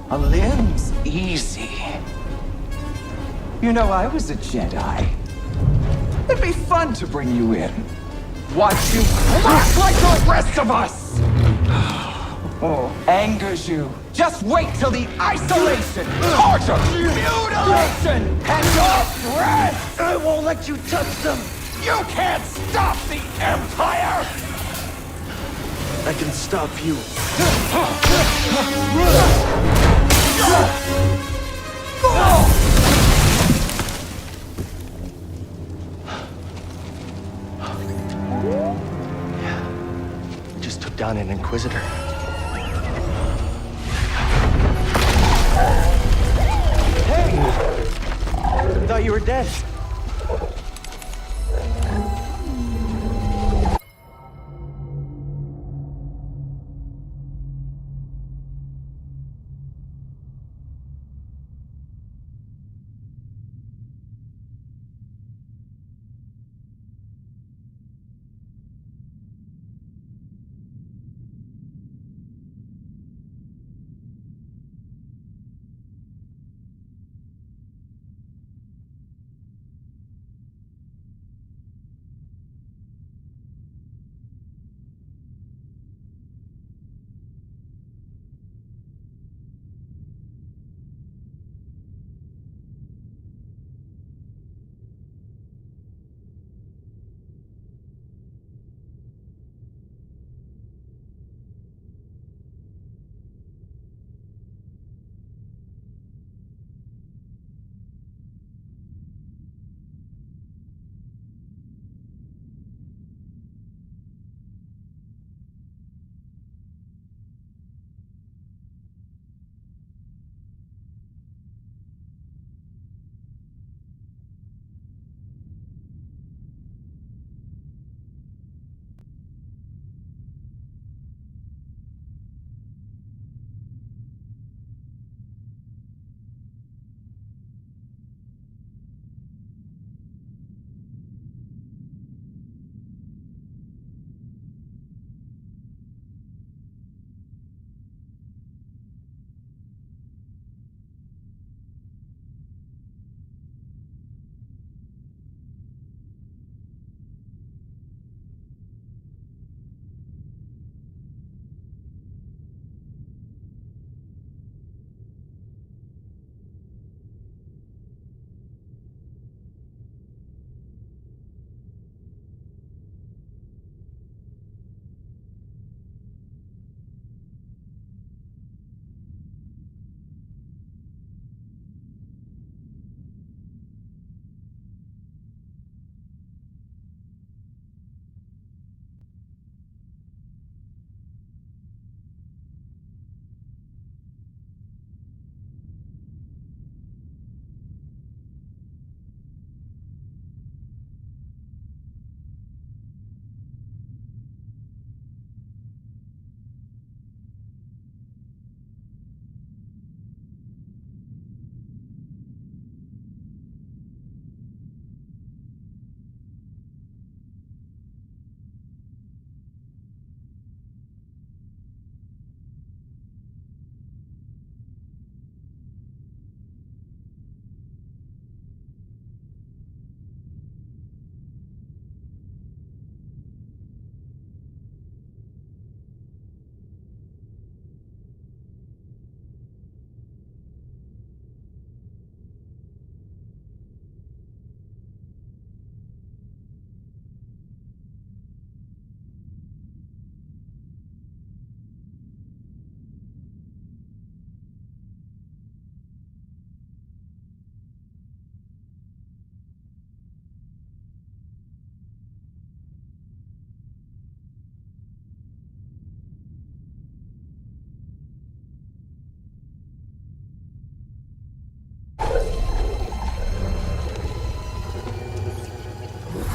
a limb's easy. You know, I was a Jedi. It'd be fun to bring you in. Watch you crack like the rest of us! Oh, angers you. Just wait till the isolation, torture, mutilation, and your breath! I won't let you touch them! You can't stop the Empire! I can stop you. We just took down an Inquisitor. Hey! I thought you were dead.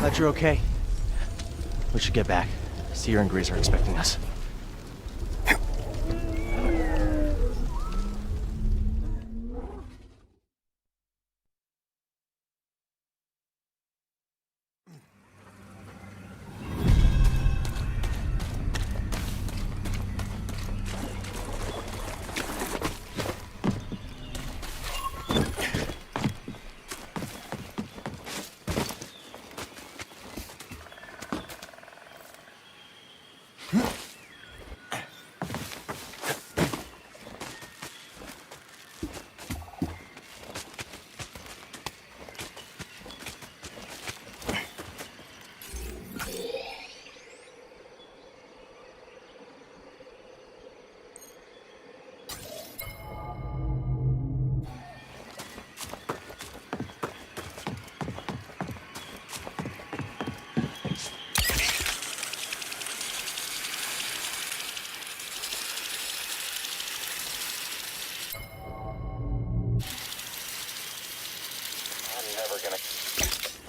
Glad you're okay. We should get back. Seer and Grease are expecting us.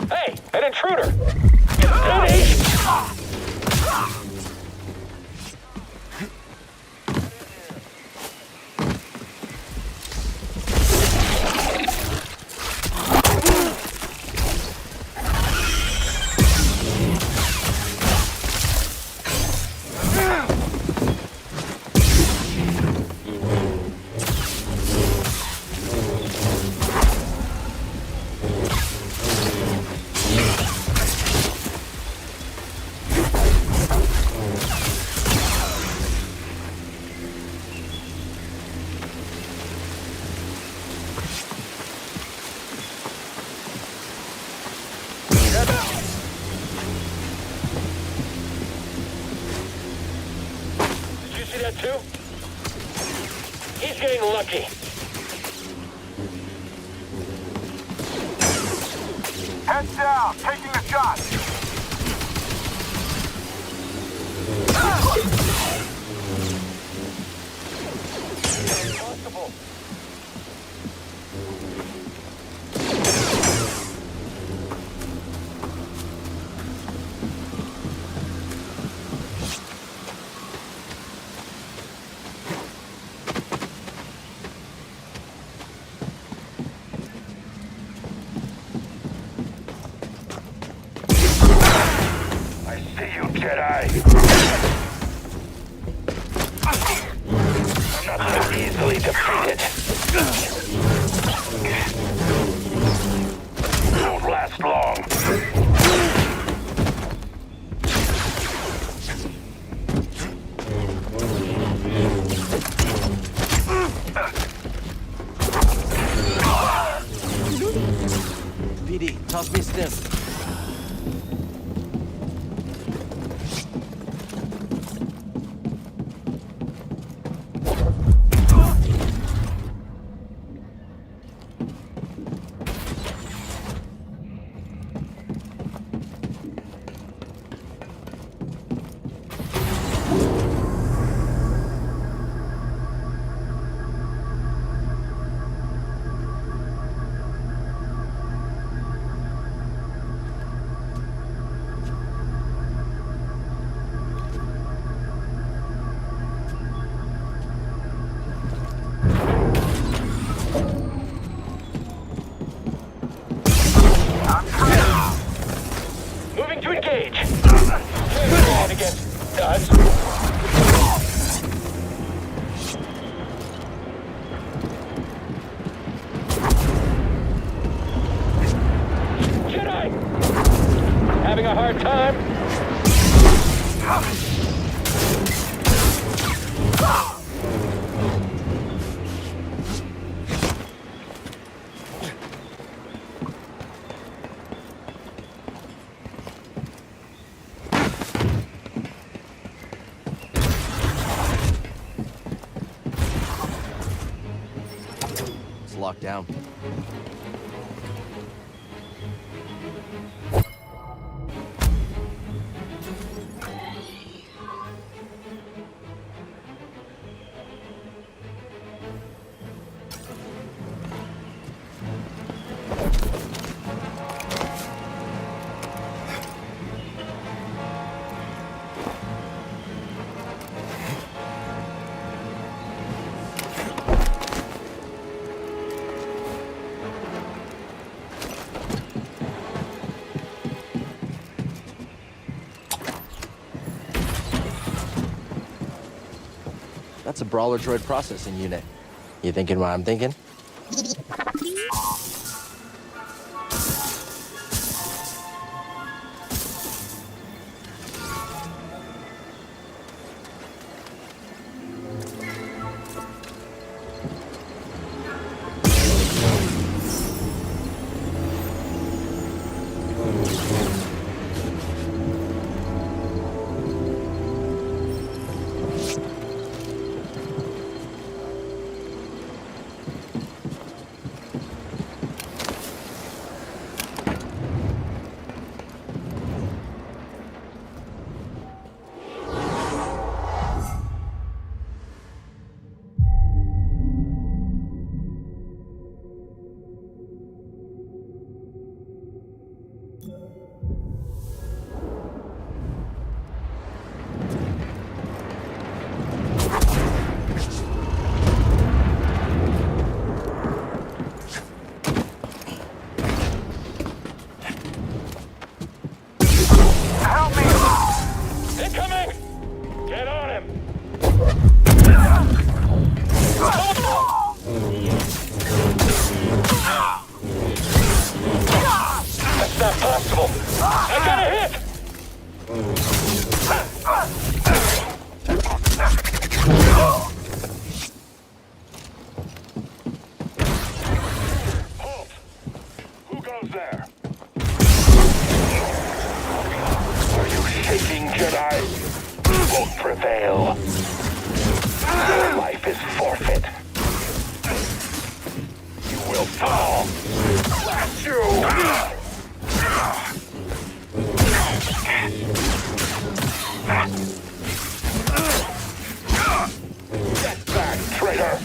Hey, an intruder! Jedi! See that too? He's getting lucky. Heads down, taking a shot. Impossible. Jedi. I'm not so easily defeated. Won't last long. PD, toss me stiff. Moving to engage. And against us. Jedi! Having a hard time? It's locked down. That's a brawler droid processing unit. You thinking what I'm thinking? Jedi won't prevail. Your life is forfeit. You will fall. Blast you! Get back, traitor!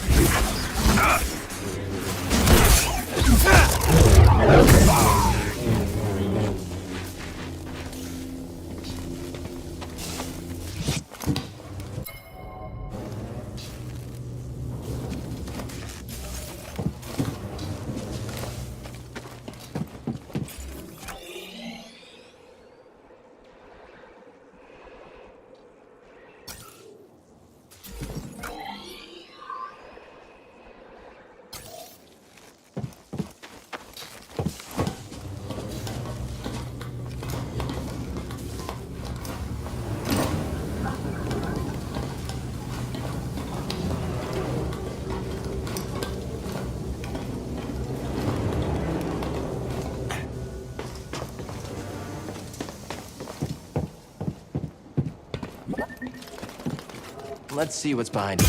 Let's see what's behind it.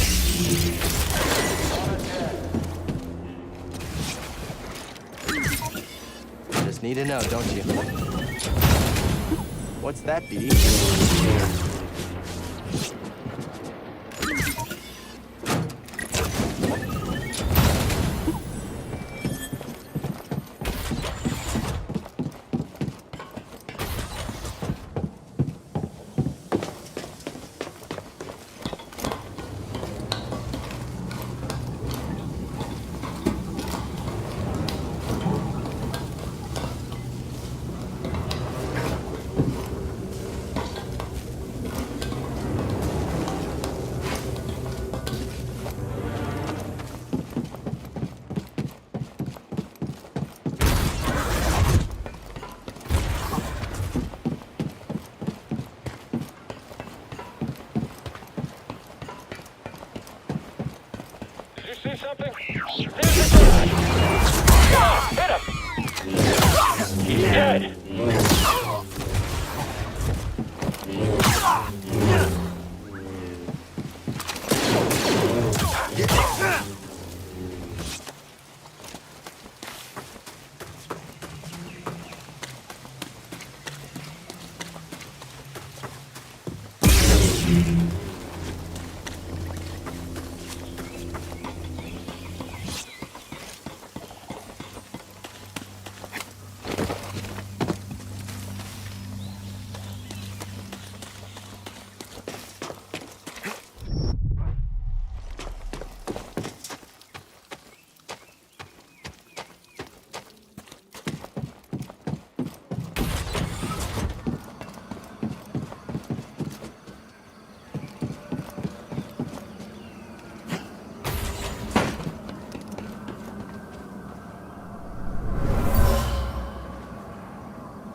Just need to know, don't you? What's that, BD? See something? There's a Jedi! Ah, hit him! He's dead!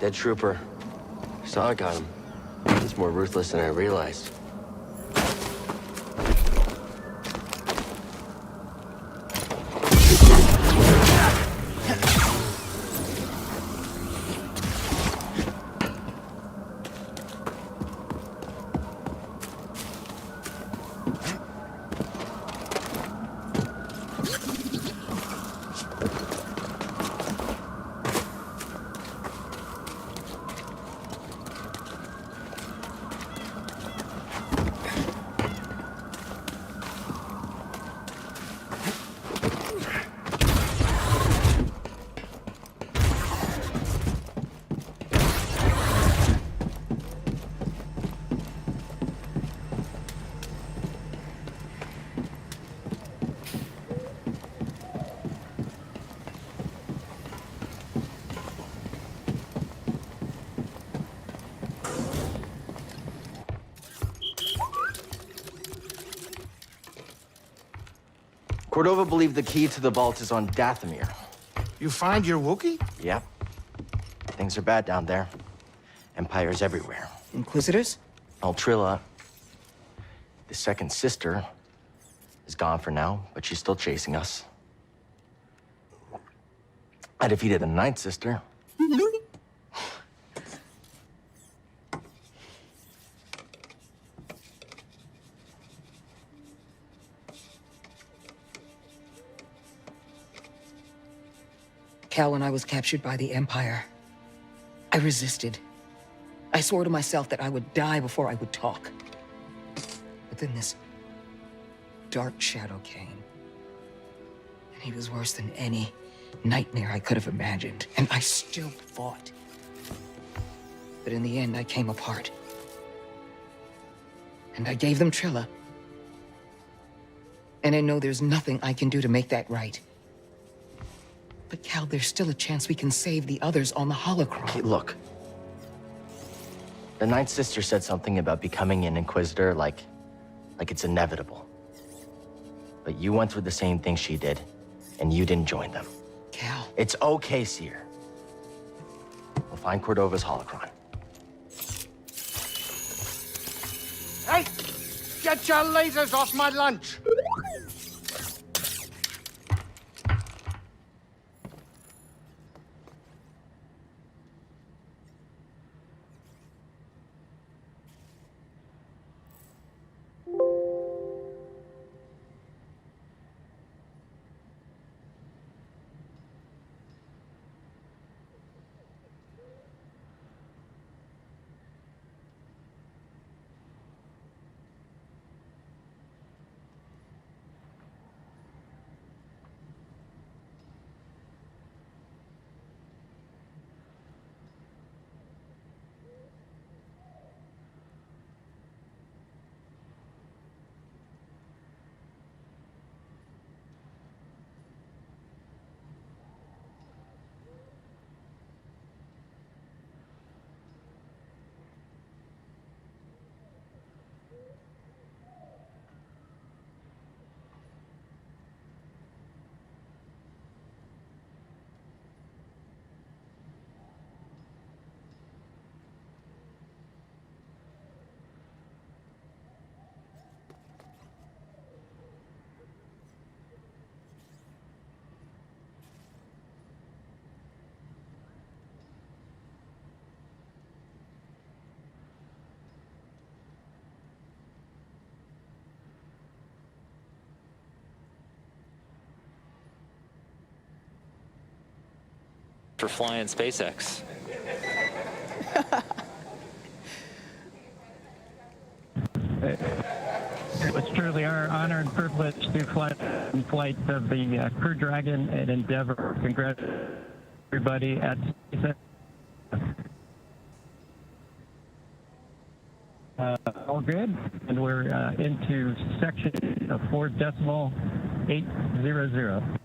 Dead trooper. Saw it got him. He's more ruthless than I realized. Cordova believed the key to the vault is on Dathomir. You find your Wookiee? Yep. Things are bad down there. Empires everywhere. Inquisitors? Ultrilla, the second sister, is gone for now, but she's still chasing us. I defeated the ninth sister. Cal, when I was captured by the Empire, I resisted. I swore to myself that I would die before I would talk. But then this dark shadow came. And he was worse than any nightmare I could have imagined. And I still fought. But in the end, I came apart. And I gave them Trilla. And I know there's nothing I can do to make that right. But Cal, there's still a chance we can save the others on the holocron. Okay, look. The ninth sister said something about becoming an Inquisitor like it's inevitable. But you went through the same thing she did, and you didn't join them. Cal. It's okay, Seer. We'll find Cordova's holocron. Hey! Get your lasers off my lunch! For flying SpaceX. It was truly our honor and privilege to fly in flight of the Crew Dragon and Endeavor. Congratulations, everybody at SpaceX. All good, and we're into section of 4.800.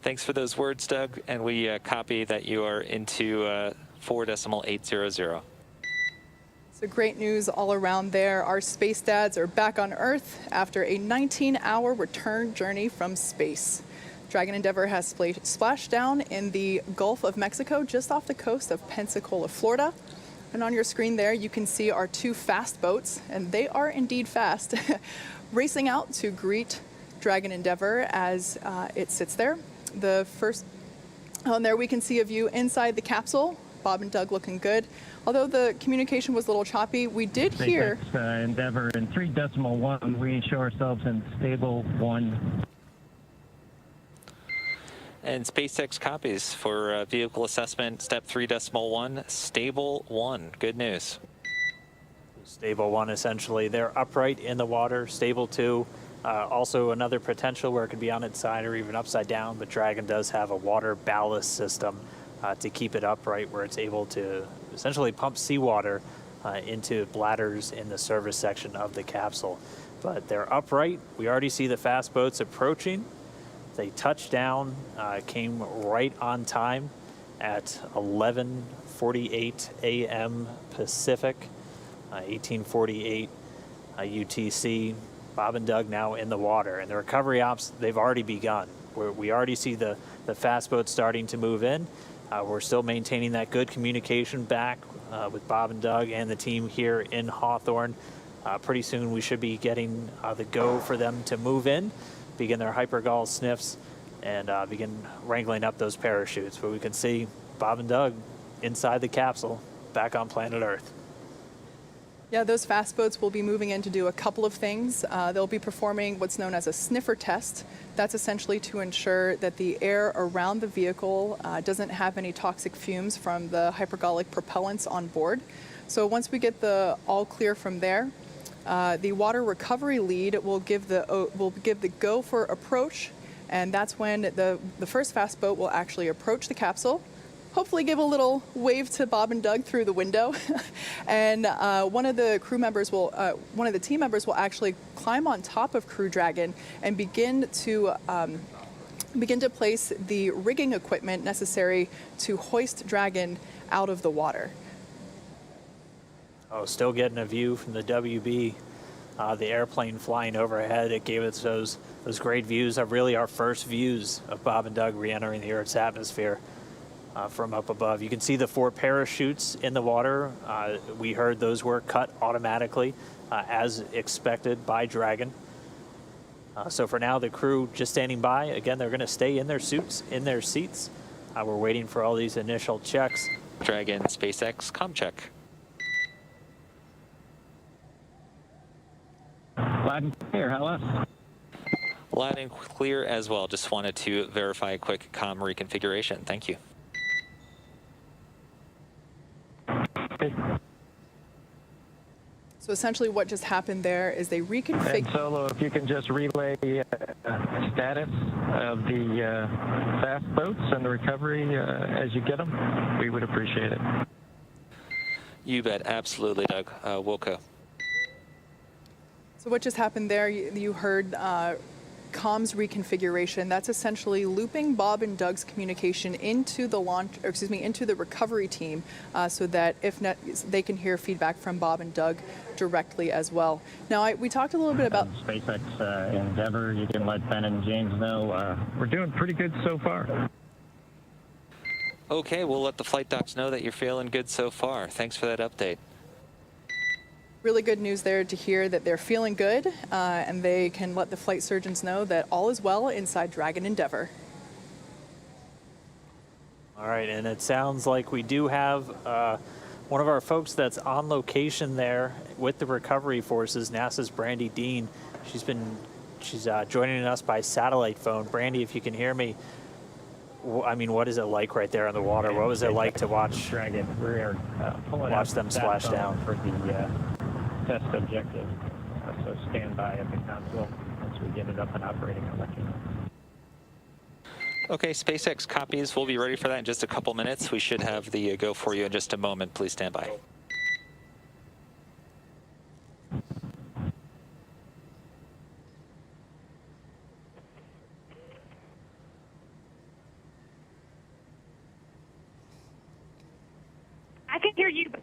Thanks for those words, Doug, and we copy that you are into 4.800. So great news all around there. Our space dads are back on Earth after a 19-hour return journey from space. Dragon Endeavor has splashed down in the Gulf of Mexico, just off the coast of Pensacola, Florida. And on your screen there, you can see our 2 fast boats, and they are indeed fast, racing out to greet Dragon Endeavor as it sits there. The first, on there we can see a view inside the capsule. Bob and Doug looking good. Although the communication was a little choppy, we did hear... Endeavor in 3.1, we show ourselves in stable 1. And SpaceX copies for vehicle assessment, step 3.1, stable 1. Good news. Stable 1, essentially. They're upright in the water. Stable 2, also another potential where it could be on its side or even upside down, but Dragon does have a water ballast system to keep it upright where it's able to essentially pump seawater into bladders in the service section of the capsule. But they're upright. We already see the fast boats approaching. They touched down, came right on time at 11:48 a.m. Pacific, 18:48 UTC. Bob and Doug now in the water, and the recovery ops, they've already begun. We already see the fast boats starting to move in. We're still maintaining that good communication back with Bob and Doug and the team here in Hawthorne. Pretty soon we should be getting the go for them to move in, begin their hypergol sniffs, and begin wrangling up those parachutes. But we can see Bob and Doug inside the capsule, back on planet Earth. Yeah, those fast boats will be moving in to do a couple of things. They'll be performing what's known as a sniffer test. That's essentially to ensure that the air around the vehicle doesn't have any toxic fumes from the hypergolic propellants on board. So once we get the all clear from there, the water recovery lead will give the go for approach, and that's when the first fast boat will actually approach the capsule. Hopefully give a little wave to Bob and Doug through the window. And one of the team members will actually climb on top of Crew Dragon and begin to place the rigging equipment necessary to hoist Dragon out of the water. Oh, still getting a view from the WB, the airplane flying overhead. It gave us those great views of really our first views of Bob and Doug re-entering the Earth's atmosphere. From up above. You can see the 4 parachutes in the water. We heard those were cut automatically as expected by Dragon. So for now, the crew just standing by. Again, they're going to stay in their suits, in their seats. We're waiting for all these initial checks. Dragon SpaceX comm check. Loud and clear, hello. Loud and clear as well. Just wanted to verify a quick comm reconfiguration. Thank you. So essentially what just happened there is they reconfigured... And Solo, if you can just relay status of the fast boats and the recovery as you get them, we would appreciate it. You bet. Absolutely, Doug. Wilco. So what just happened there, you heard comms reconfiguration. That's essentially looping Bob and Doug's communication into the into the recovery team, so that they can hear feedback from Bob and Doug directly as well. Now, we talked a little bit about SpaceX Endeavor. You can let Ben and James know we're doing pretty good so far. Okay, we'll let the flight docs know that you're feeling good so far. Thanks for that update. Really good news there to hear that they're feeling good, and they can let the flight surgeons know that all is well inside Dragon Endeavor. All right, and it sounds like we do have one of our folks that's on location there with the recovery forces, NASA's Brandy Dean. She's joining us by satellite phone. Brandy, if you can hear me, I mean, what is it like right there in the water? What was it like to watch Dragon? We're watch them splash down for the test objective. So stand by at the console once we get it up and operating. I'll let you know. Okay, SpaceX copies. We'll be ready for that in just a couple minutes. We should have the go for you in just a moment. Please stand by. I can hear you, but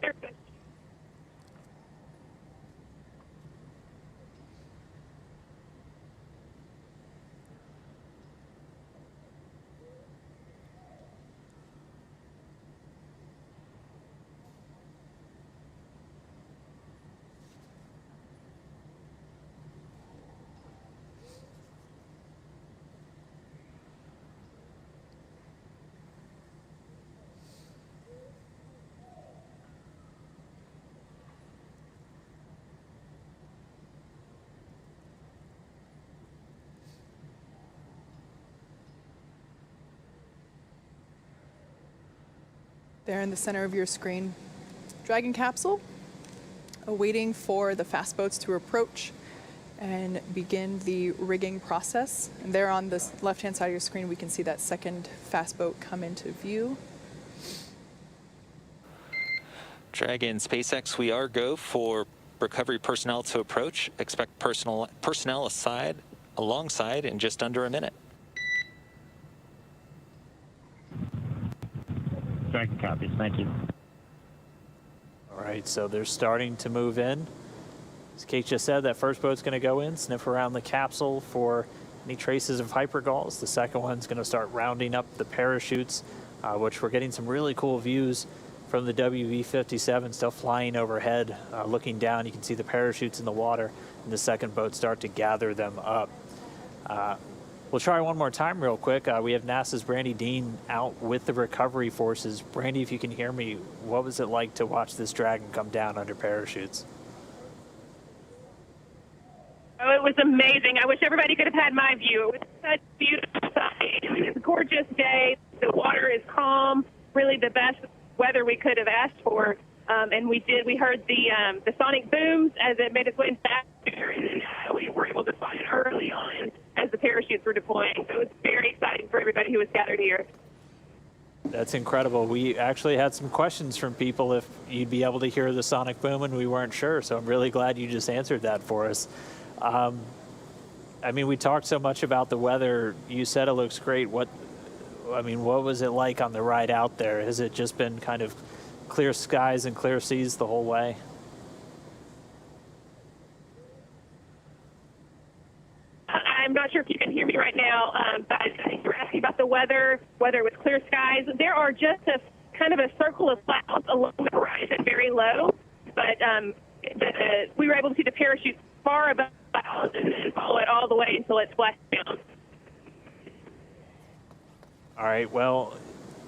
There in the center of your screen, Dragon capsule, awaiting for the fast boats to approach and begin the rigging process. And there on the left-hand side of your screen, we can see that second fast boat come into view. Dragon SpaceX, we are go for recovery personnel to approach. Expect personnel alongside in just under a minute. Dragon copies, thank you. All right, so they're starting to move in. As Kate just said, that first boat's going to go in, sniff around the capsule for any traces of hypergalls. The second one's going to start rounding up the parachutes, which we're getting some really cool views from the WV-57 still flying overhead. Looking down, you can see the parachutes in the water, and the second boat start to gather them up. We'll try one more time real quick. We have NASA's Brandy Dean out with the recovery forces. Brandy, if you can hear me, what was it like to watch this Dragon come down under parachutes? Oh, it was amazing. I wish everybody could have had my view. It was such a beautiful sight. I mean, it's a gorgeous day. The water is calm, really the best weather we could have asked for. And we heard the sonic booms as it made its way back there, and we were able to find it early on as the parachutes were deploying. So it was very exciting for everybody who was gathered here. That's incredible. We actually had some questions from people if you'd be able to hear the sonic boom, and we weren't sure. So I'm really glad you just answered that for us. I mean, we talked so much about the weather. You said it looks great. What was it like on the ride out there? Has it just been kind of clear skies and clear seas the whole way? I'm not sure if you can hear me right now, but I think you're asking about the weather, whether it was clear skies. There are just a kind of a circle of clouds along the horizon, very low, but we were able to see the parachutes far above the clouds and then follow it all the way until it splashed down. All right, well,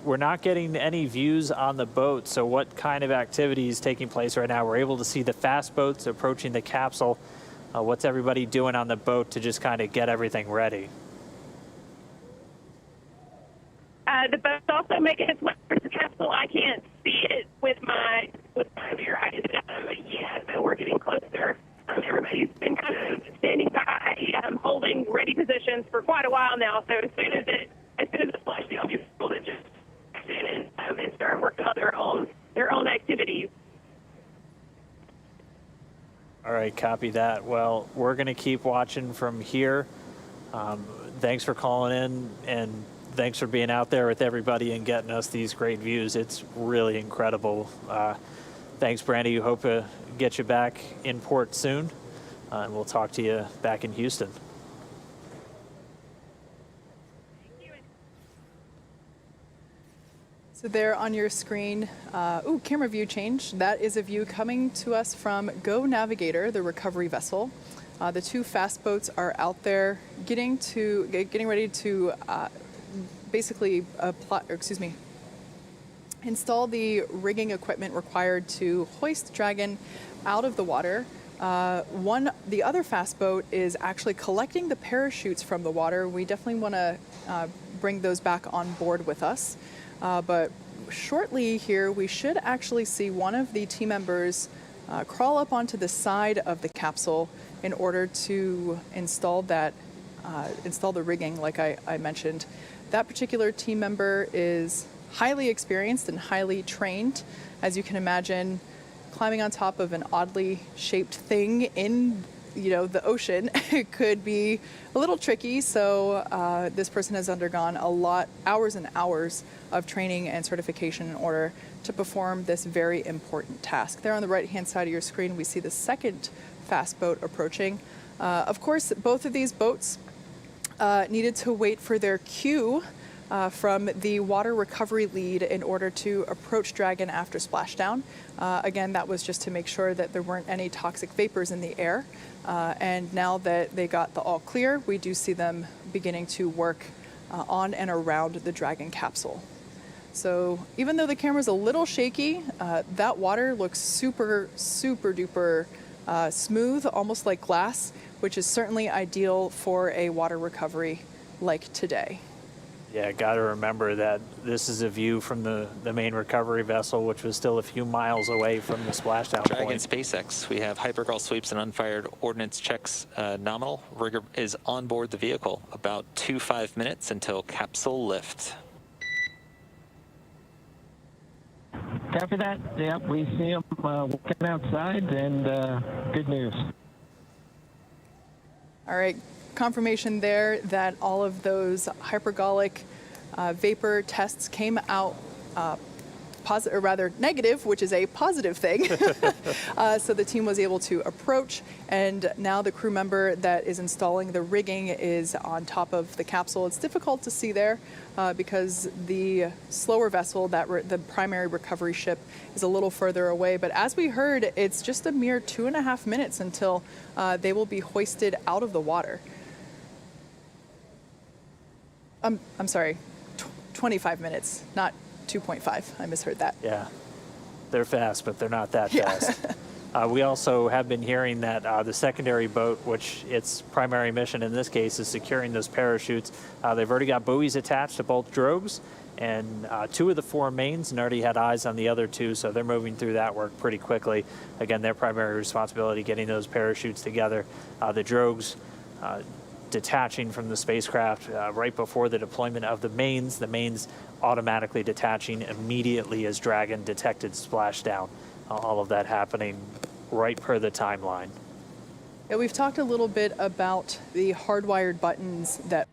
we're not getting any views on the boat, so what kind of activity is taking place right now? We're able to see the fast boats approaching the capsule. What's everybody doing on the boat to just kind of get everything ready? The boat's also making its way towards the capsule. I can't see it with my viewer. But we're getting closer. Everybody's been kind of standing by, holding ready positions for quite a while now. So as soon as it flashed, they'll be able to just stand and start working on their own activities. All right, copy that. Well, we're going to keep watching from here. Thanks for calling in, and thanks for being out there with everybody and getting us these great views. It's really incredible. Thanks, Brandy. We hope to get you back in port soon, and we'll talk to you back in Houston. So there on your screen, camera view change. That is a view coming to us from Go Navigator, the recovery vessel. The two fast boats are out there getting ready to install the rigging equipment required to hoist Dragon out of the water. The other fast boat is actually collecting the parachutes from the water. We definitely want to bring those back on board with us. But shortly here, we should actually see one of the team members crawl up onto the side of the capsule in order to install the rigging, like I mentioned. That particular team member is highly experienced and highly trained. As you can imagine, climbing on top of an oddly shaped thing in the ocean could be a little tricky. So this person has undergone hours and hours of training and certification in order to perform this very important task. There on the right-hand side of your screen, we see the second fast boat approaching. Of course, both of these boats needed to wait for their cue from the water recovery lead in order to approach Dragon after splashdown. Again, that was just to make sure that there weren't any toxic vapors in the air. And now that they got the all clear, we do see them beginning to work on and around the Dragon capsule. So even though the camera's a little shaky, that water looks super, super duper smooth, almost like glass, which is certainly ideal for a water recovery like today. Yeah, got to remember that this is a view from the main recovery vessel, which was still a few miles away from the splashdown Dragon point. SpaceX, we have hypergol sweeps and unfired ordnance checks nominal. Rigger is on board the vehicle. About 5 minutes until capsule lift. Copy that. Yep, we see them walking outside, and good news. All right, confirmation there that all of those hypergolic vapor tests came out positive, or rather negative, which is a positive thing. So the team was able to approach, and now the crew member that is installing the rigging is on top of the capsule. It's difficult to see there because the slower vessel, the primary recovery ship, is a little further away. But as we heard, it's just a mere 2.5 minutes until they will be hoisted out of the water. I'm sorry, 25 minutes, not 2.5. I misheard that. Yeah, they're fast, but they're not that fast. We also have been hearing that the secondary boat, which its primary mission in this case is securing those parachutes, they've already got buoys attached to both drogues, and 2 of the 4 mains, and already had eyes on the other 2, so they're moving through that work pretty quickly. Again, their primary responsibility, getting those parachutes together. The drogues detaching from the spacecraft right before the deployment of the mains automatically detaching immediately as Dragon detected splashdown. All of that happening right per the timeline. Yeah, we've talked a little bit about the hardwired buttons that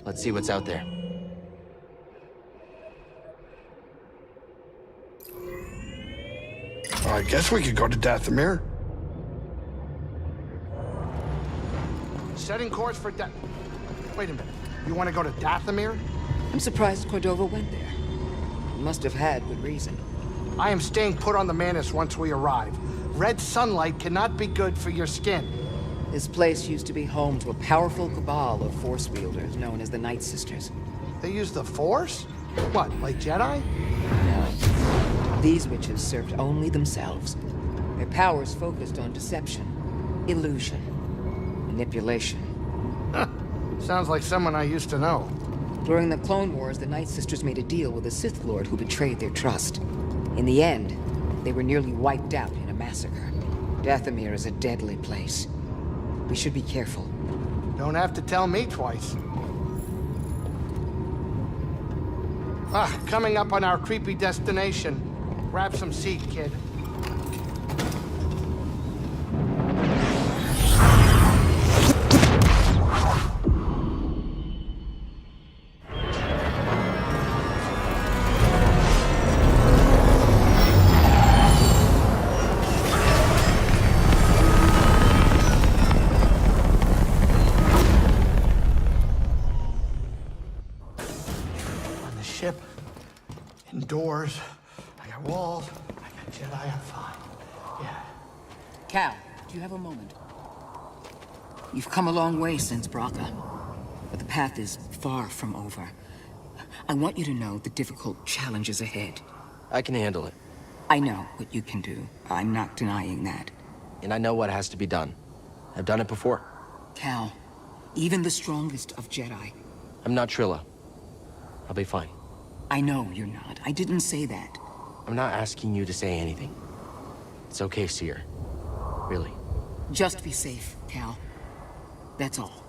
Let's see what's out there. I guess we could go to Dathomir. Setting course for Wait a minute. You want to go to Dathomir? I'm surprised Cordova went there. He must have had good reason. I am staying put on the Manus once we arrive. Red sunlight cannot be good for your skin. This place used to be home to a powerful cabal of Force wielders known as the Night Sisters. They use the Force? What, like Jedi? No. These witches served only themselves. Their powers focused on deception, illusion, manipulation. Huh. Sounds like someone I used to know. During the Clone Wars, the Night Sisters made a deal with a Sith Lord who betrayed their trust. In the end, they were nearly wiped out in a massacre. Dathomir is a deadly place. We should be careful. Don't have to tell me twice. Coming up on our creepy destination. Grab some seat, kid. Ship, indoors, I got walls, I got Jedi, I'm fine. Yeah. Cal, do you have a moment? You've come a long way since Braca, but the path is far from over. I want you to know the difficult challenges ahead. I can handle it. I know what you can do. I'm not denying that. And I know what has to be done. I've done it before. Cal, even the strongest of Jedi. I'm not Trilla. I'll be fine. I know you're not. I didn't say that. I'm not asking you to say anything. It's okay, Seer. Really. Just be safe, Cal. That's all.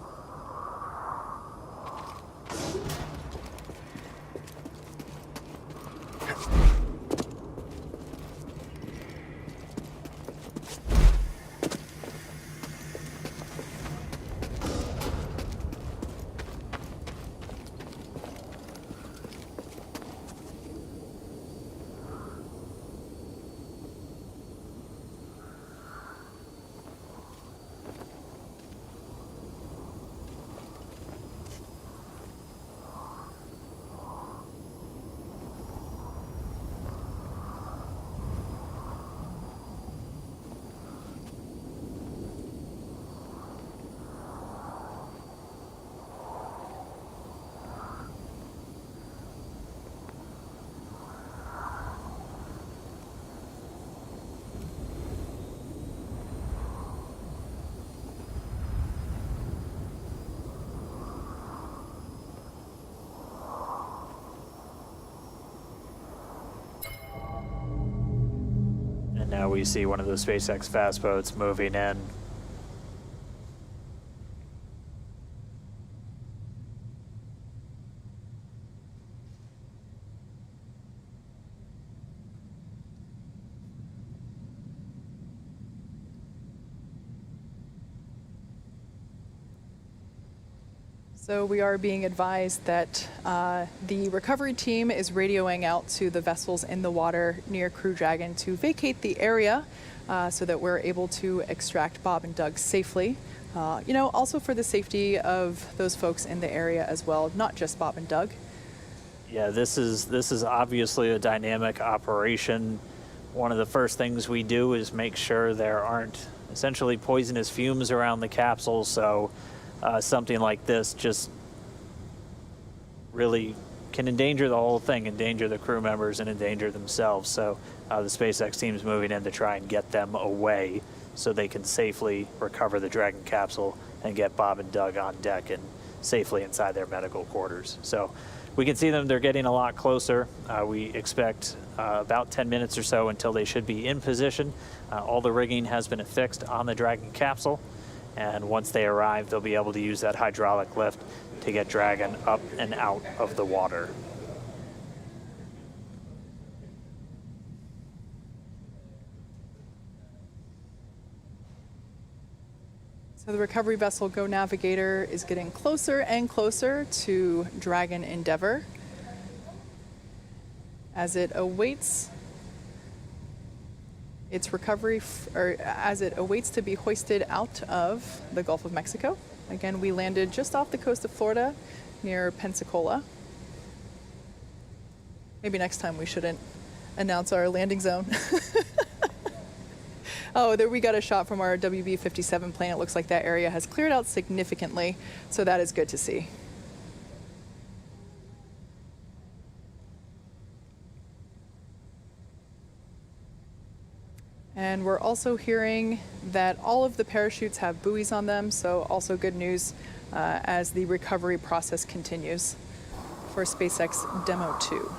Now we see one of the SpaceX fast boats moving in. So we are being advised that the recovery team is radioing out to the vessels in the water near Crew Dragon to vacate the area so that we're able to extract Bob and Doug safely. You know, also for the safety of those folks in the area as well, not just Bob and Doug. Yeah, this is obviously a dynamic operation. One of the first things we do is make sure there aren't essentially poisonous fumes around the capsule, so something like this just really can endanger the whole thing, endanger the crew members and endanger themselves. So the SpaceX team's moving in to try and get them away so they can safely recover the Dragon capsule and get Bob and Doug on deck and safely inside their medical quarters. So we can see them, they're getting a lot closer. We expect about 10 minutes or so until they should be in position. All the rigging has been affixed on the Dragon capsule. And once they arrive, they'll be able to use that hydraulic lift to get Dragon up and out of the water. So the recovery vessel Go Navigator is getting closer and closer to Dragon Endeavor as it awaits its recovery, or as it awaits to be hoisted out of the Gulf of Mexico. Again, we landed just off the coast of Florida near Pensacola. Maybe next time we shouldn't announce our landing zone. Oh, there we got a shot from our WB-57 plane. It looks like that area has cleared out significantly, so that is good to see. And we're also hearing that all of the parachutes have buoys on them, so also good news as the recovery process continues for SpaceX Demo 2.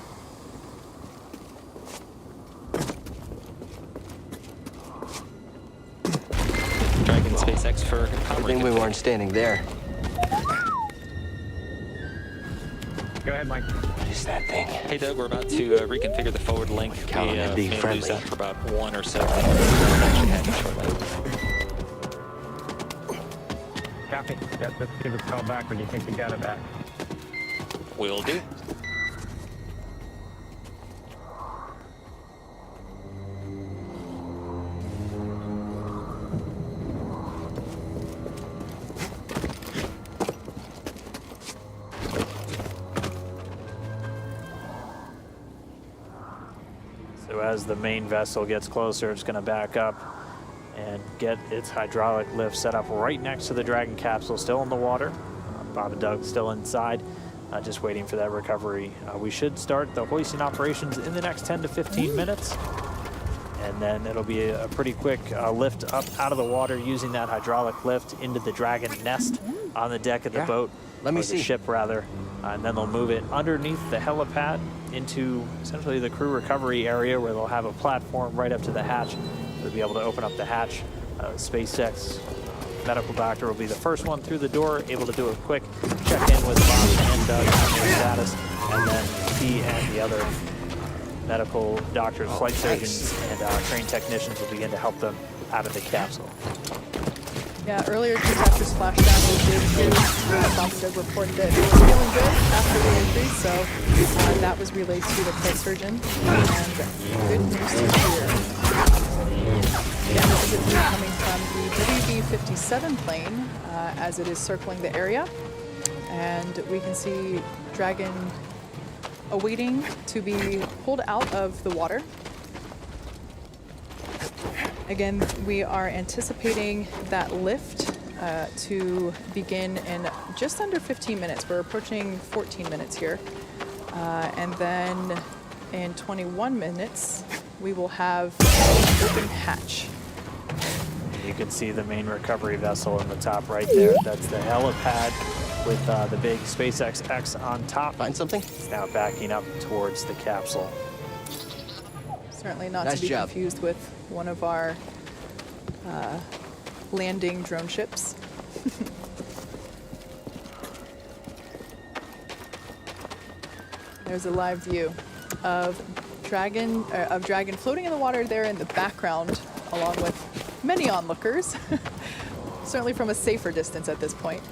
Dragon SpaceX for I think we weren't standing there. Go ahead, Mike. What is that thing? Hey Doug, we're about to reconfigure the forward link. Count on it being may friendly. lose that for about 1 or so minutes. Copy. Yeah, let's give us a call back when you think you got it back. Will do. So as the main vessel gets closer, it's going to back up and get its hydraulic lift set up right next to the Dragon capsule, still in the water. Bob and Doug still inside, just waiting for that recovery. We should start the hoisting operations in the next 10 to 15 minutes. And then it'll be a pretty quick lift up out of the water using that hydraulic lift into the Dragon nest on the deck of the boat. Let me or see. the ship, rather. And then they'll move it underneath the helipad into essentially the crew recovery area where they'll have a platform right up to the hatch. They'll be able to open up the hatch. SpaceX medical doctor will be the first one through the door, able to do a quick check-in with Bob and Doug on their status. And then he and the other medical doctors, flight surgeons, and trained technicians will begin to help them out of the capsule. Yeah, earlier just after splashdown, we did hear Bob and Doug report that he was feeling good after the injury, so that was relayed to the flight surgeon, and good news to hear. Again, this is a view coming from the WB-57 plane as it is circling the area, and we can see Dragon awaiting to be pulled out of the water. Again, we are anticipating that lift to begin in just under 15 minutes. We're approaching 14 minutes here. And then in 21 minutes, we will have an open hatch. You can see the main recovery vessel in the top right there. That's the helipad with the big SpaceX X on top. Find something? It's now backing up towards the capsule. Certainly not Nice to be job. confused with one of our landing drone ships. There's a live view of Dragon floating in the water there in the background, along with many onlookers. Certainly from a safer distance at this point.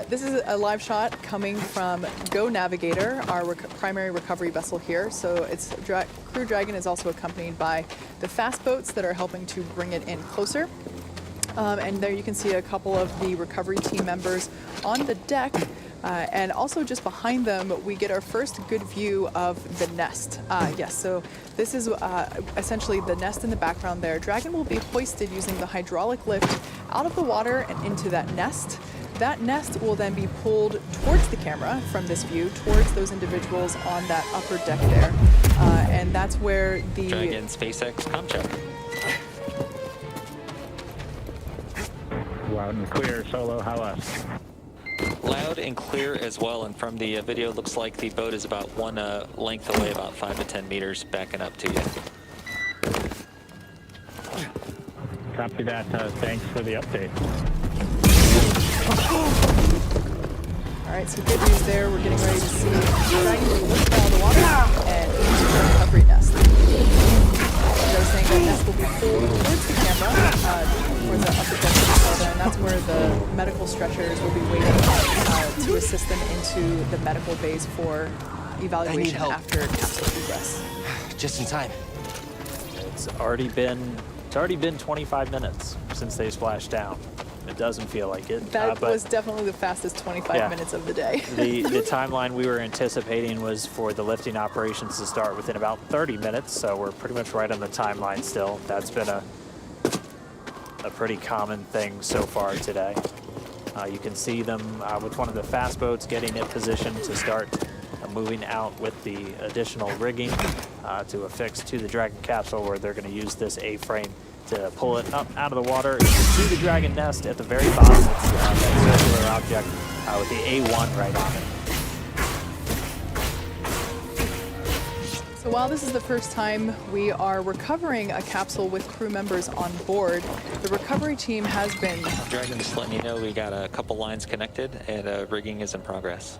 This is a live shot coming from Go Navigator, our primary recovery vessel here. So its Crew Dragon is also accompanied by the fast boats that are helping to bring it in closer. And there you can see a couple of the recovery team members on the deck. And also just behind them, we get our first good view of the nest. Yes, so this is essentially the nest in the background there. Dragon will be hoisted using the hydraulic lift out of the water and into that nest. That nest will then be pulled towards the camera from this view, towards those individuals on that upper deck there. And that's where the... Dragon SpaceX comm check. Loud and clear, Solo, how us? Loud and clear as well, and from the video, it looks like the boat is about one length away, about 5 to 10 meters, backing up to you. Copy that. Thanks for the update. All right, so good news there. We're getting ready to see Dragon being lifted out of the water and into the recovery nest. As I was saying, that nest will be pulled towards the camera, towards the upper deck of the soda, and that's where the medical stretchers will be waiting to assist them into the medical bays for evaluation after capsule egress. Just in time. It's already been 25 minutes since they splashed down. It doesn't feel like it. That but was definitely the fastest 25 minutes of the day. the timeline we were anticipating was for the lifting operations to start within about 30 minutes, so we're pretty much right on the timeline still. That's been a pretty common thing so far today. You can see them with one of the fast boats getting in position to start moving out with the additional rigging to affix to the Dragon capsule, where they're going to use this A-frame to pull it up out of the water. You can see the Dragon nest at the very bottom. It's that circular object with the A1 right on it. So while this is the first time we are recovering a capsule with crew members on board, the recovery team has been... Dragon, just letting you know we got a couple lines connected and rigging is in progress.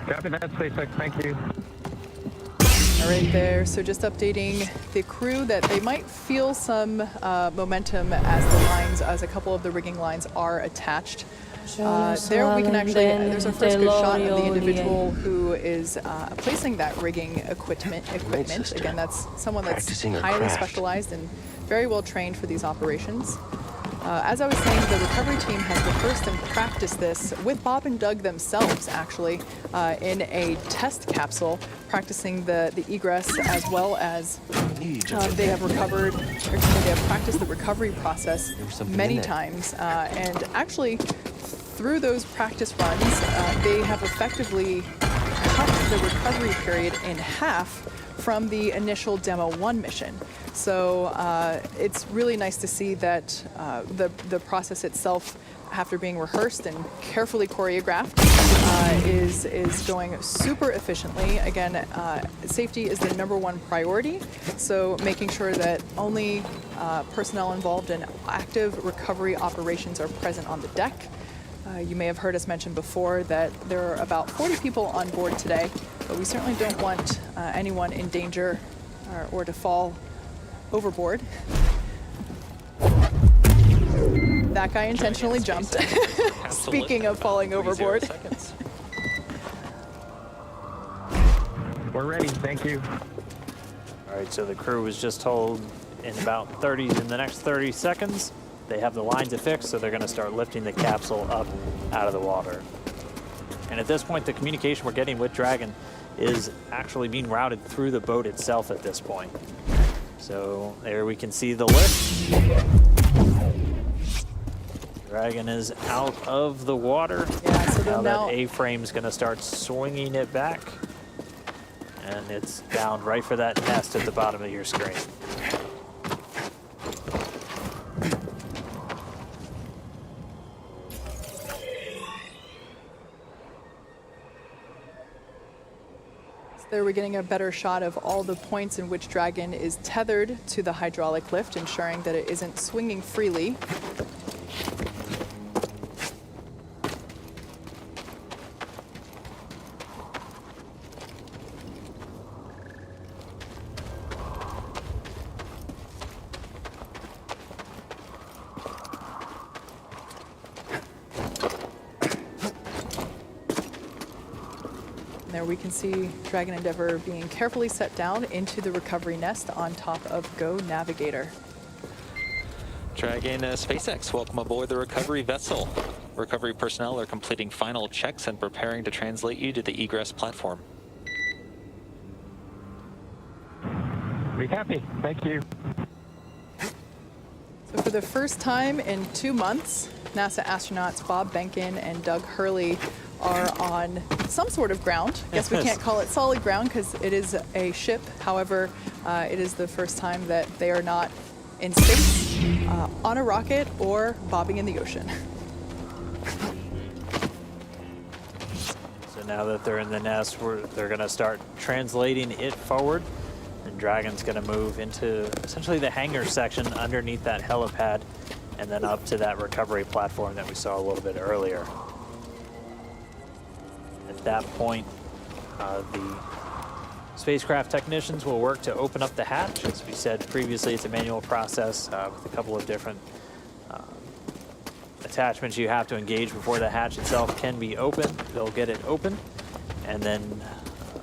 Copy that, SpaceX. Thank you. All right there, so just updating the crew that they might feel some momentum as a couple of the rigging lines are attached. There we can actually, there's our first good shot of the individual who is placing that rigging equipment. Again, that's someone that's highly specialized and very well trained for these operations. As I was saying, the recovery team has rehearsed and practiced this with Bob and Doug themselves, actually, in a test capsule, practicing the egress as well as they have recovered, or excuse me, they have practiced the recovery process many times. And actually, through those practice runs, they have effectively cut the recovery period in half from the initial Demo 1 mission. So it's really nice to see that the process itself, after being rehearsed and carefully choreographed, is going super efficiently. Again, safety is the #1 priority, so making sure that only personnel involved in active recovery operations are present on the deck. You may have heard us mention before that there are about 40 people on board today, but we certainly don't want anyone in danger or to fall overboard. That guy intentionally jumped. Speaking of falling overboard. We're ready, thank you. All right, so the crew was just told in the next 30 seconds, they have the lines affixed, so they're gonna start lifting the capsule up out of the water. And at this point, the communication we're getting with Dragon is actually being routed through the boat itself at this point. So there we can see the lift. Dragon is out of the water. Yeah, so now now that A-frame's gonna start swinging it back. And it's down right for that nest at the bottom of your screen. There we're getting a better shot of all the points in which Dragon is tethered to the hydraulic lift, ensuring that it isn't swinging freely. There we can see Dragon Endeavour being carefully set down into the recovery nest on top of Go Navigator. Dragon SpaceX, welcome aboard the recovery vessel. Recovery personnel are completing final checks and preparing to translate you to the egress platform. We happy, thank you. So for the first time in 2 months, NASA astronauts Bob Behnken and Doug Hurley are on some sort of ground. I guess we can't call it solid ground because it is a ship. However, it is the first time that they are not in space, on a rocket, or bobbing in the ocean. So now that they're in the nest, they're going to start translating it forward. And Dragon's going to move into essentially the hangar section underneath that helipad and then up to that recovery platform that we saw a little bit earlier. At that point, the spacecraft technicians will work to open up the hatch. As we said previously, it's a manual process with a couple of different attachments you have to engage before the hatch itself can be opened. They'll get it open, and then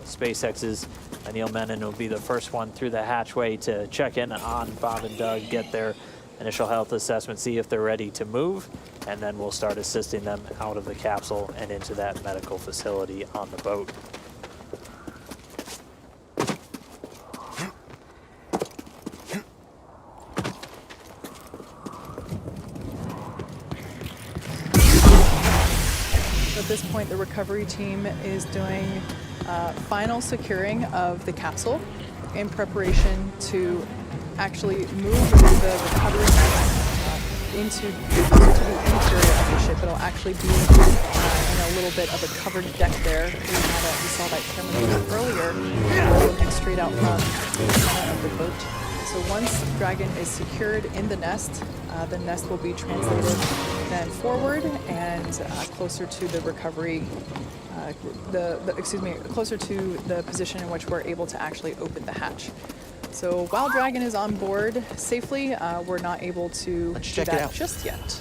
SpaceX's Neil Menon will be the first one through the hatchway to check in on Bob and Doug, get their initial health assessment, see if they're ready to move, and then we'll start assisting them out of the capsule and into that medical facility on the boat. At this point, the recovery team is doing final securing of the capsule in preparation to actually move the recovery into closer to the interior of the ship. It'll actually be in a little bit of a covered deck there. We saw that camera movement earlier, looking straight out from the center of the boat. So once Dragon is secured in the nest will be translated then forward and closer to the recovery, closer to the position in which we're able to actually open the hatch. So while Dragon is on board safely, we're not able to do that just yet.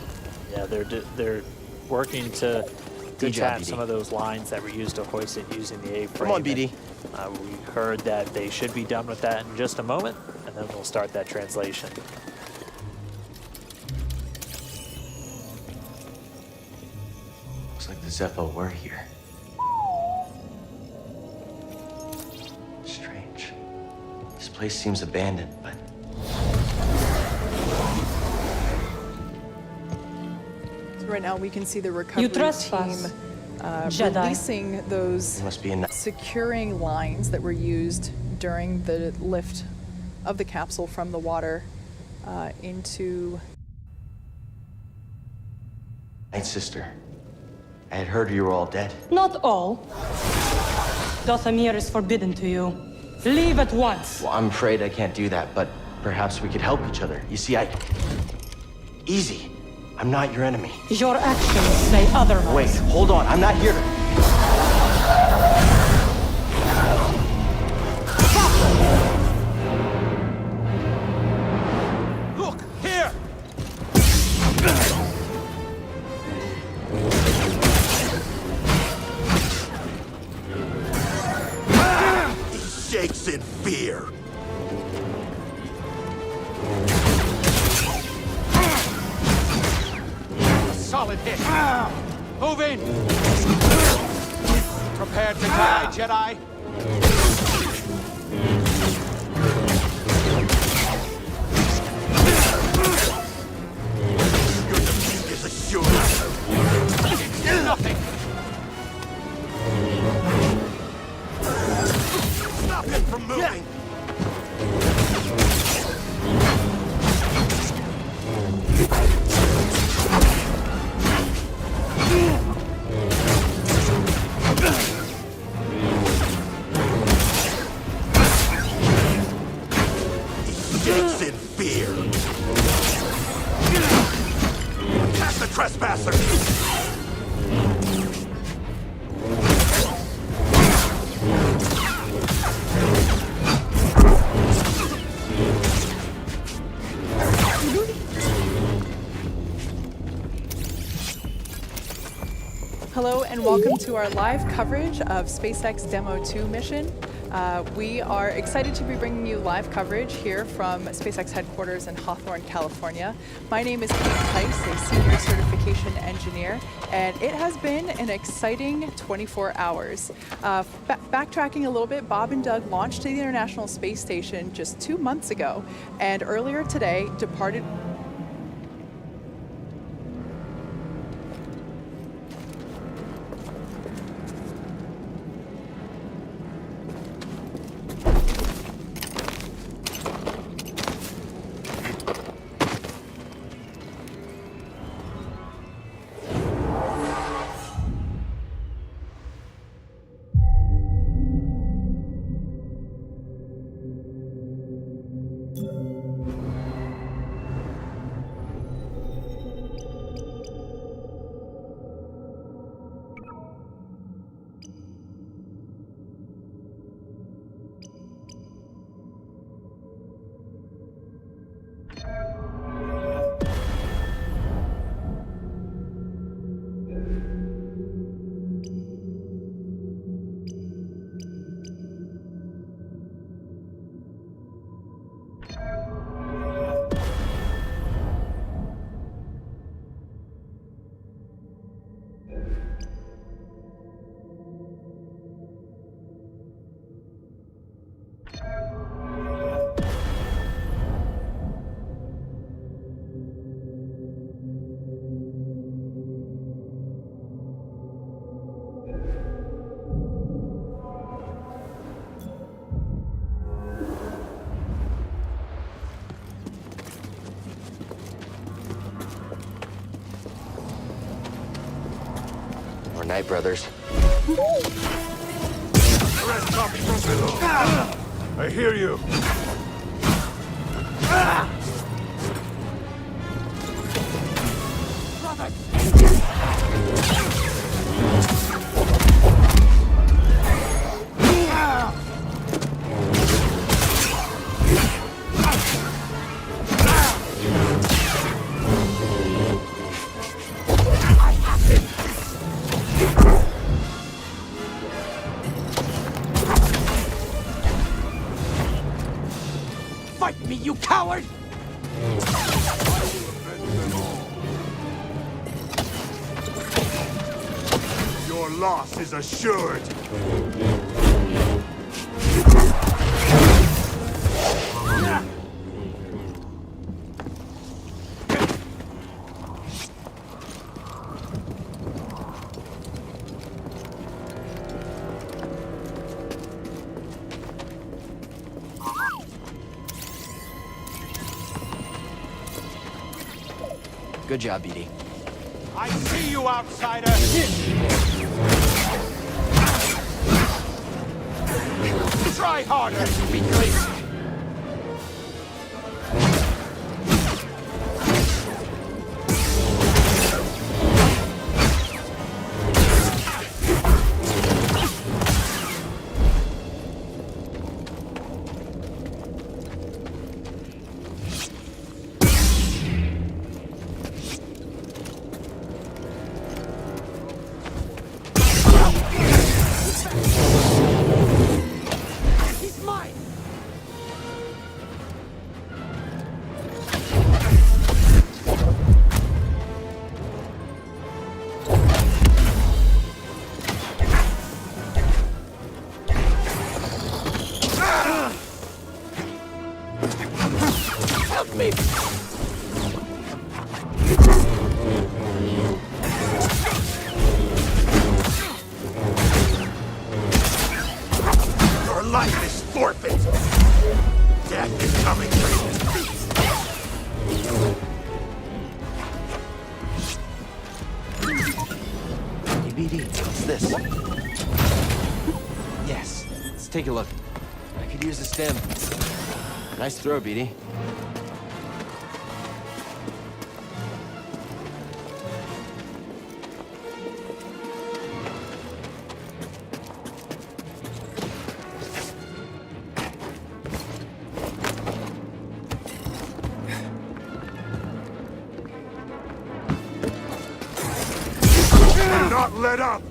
Yeah, they're working to detach some of those lines that were used to hoist it using the A-frame. Come on, BD. We heard that they should be done with that in just a moment, and then we'll start that translation. Looks like the Zeppo were here. Strange. This place seems abandoned, but... So right now we can see the recovery team releasing those securing lines that were used during the lift of the capsule from the water into... Night, sister. I had heard you were all dead. Not all. Dothamir is forbidden to you. Leave at once. Well, I'm afraid I can't do that, but perhaps we could help each other. You see, Easy. I'm not your enemy. Your actions say otherwise. Wait, hold on. I'm not here to... Look, here! He shakes in fear. Solid hit. Move in. Prepare to die, Jedi. Your defeat is assured. Nothing. Stop him from moving. Shakes in fear. Catch the trespasser! Hello and welcome to our live coverage of SpaceX Demo 2 mission. We are excited to be bringing you live coverage here from SpaceX headquarters in Hawthorne, California. My name is Kate Tice, a senior certification engineer, and it has been an exciting 24 hours. Backtracking a little bit, Bob and Doug launched to the International Space Station just 2 months ago, and earlier today departed. night, brothers. Arrest copy from below. I hear you. Fight me, you coward! Your loss is assured. Good job, BD. I see you, outsider! Try harder! Be crazy. He's mine! Help me! Your life is forfeit! Death is coming for you! Hey, BD, what's this? Yes, let's take a look. I could use a stim. Nice throw, BD. Do not let up!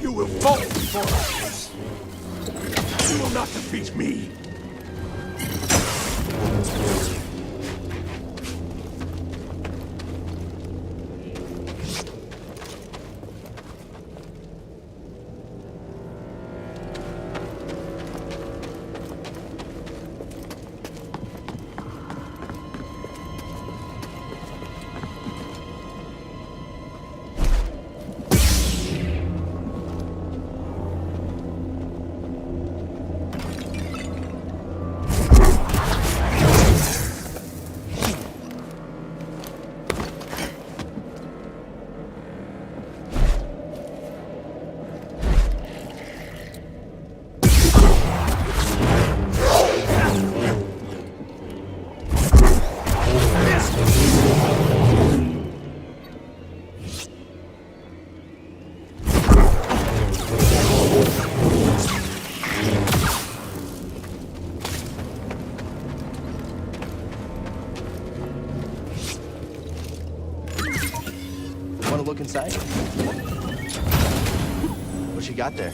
You will fall before us! You will not defeat me! Want to look inside? What you got there?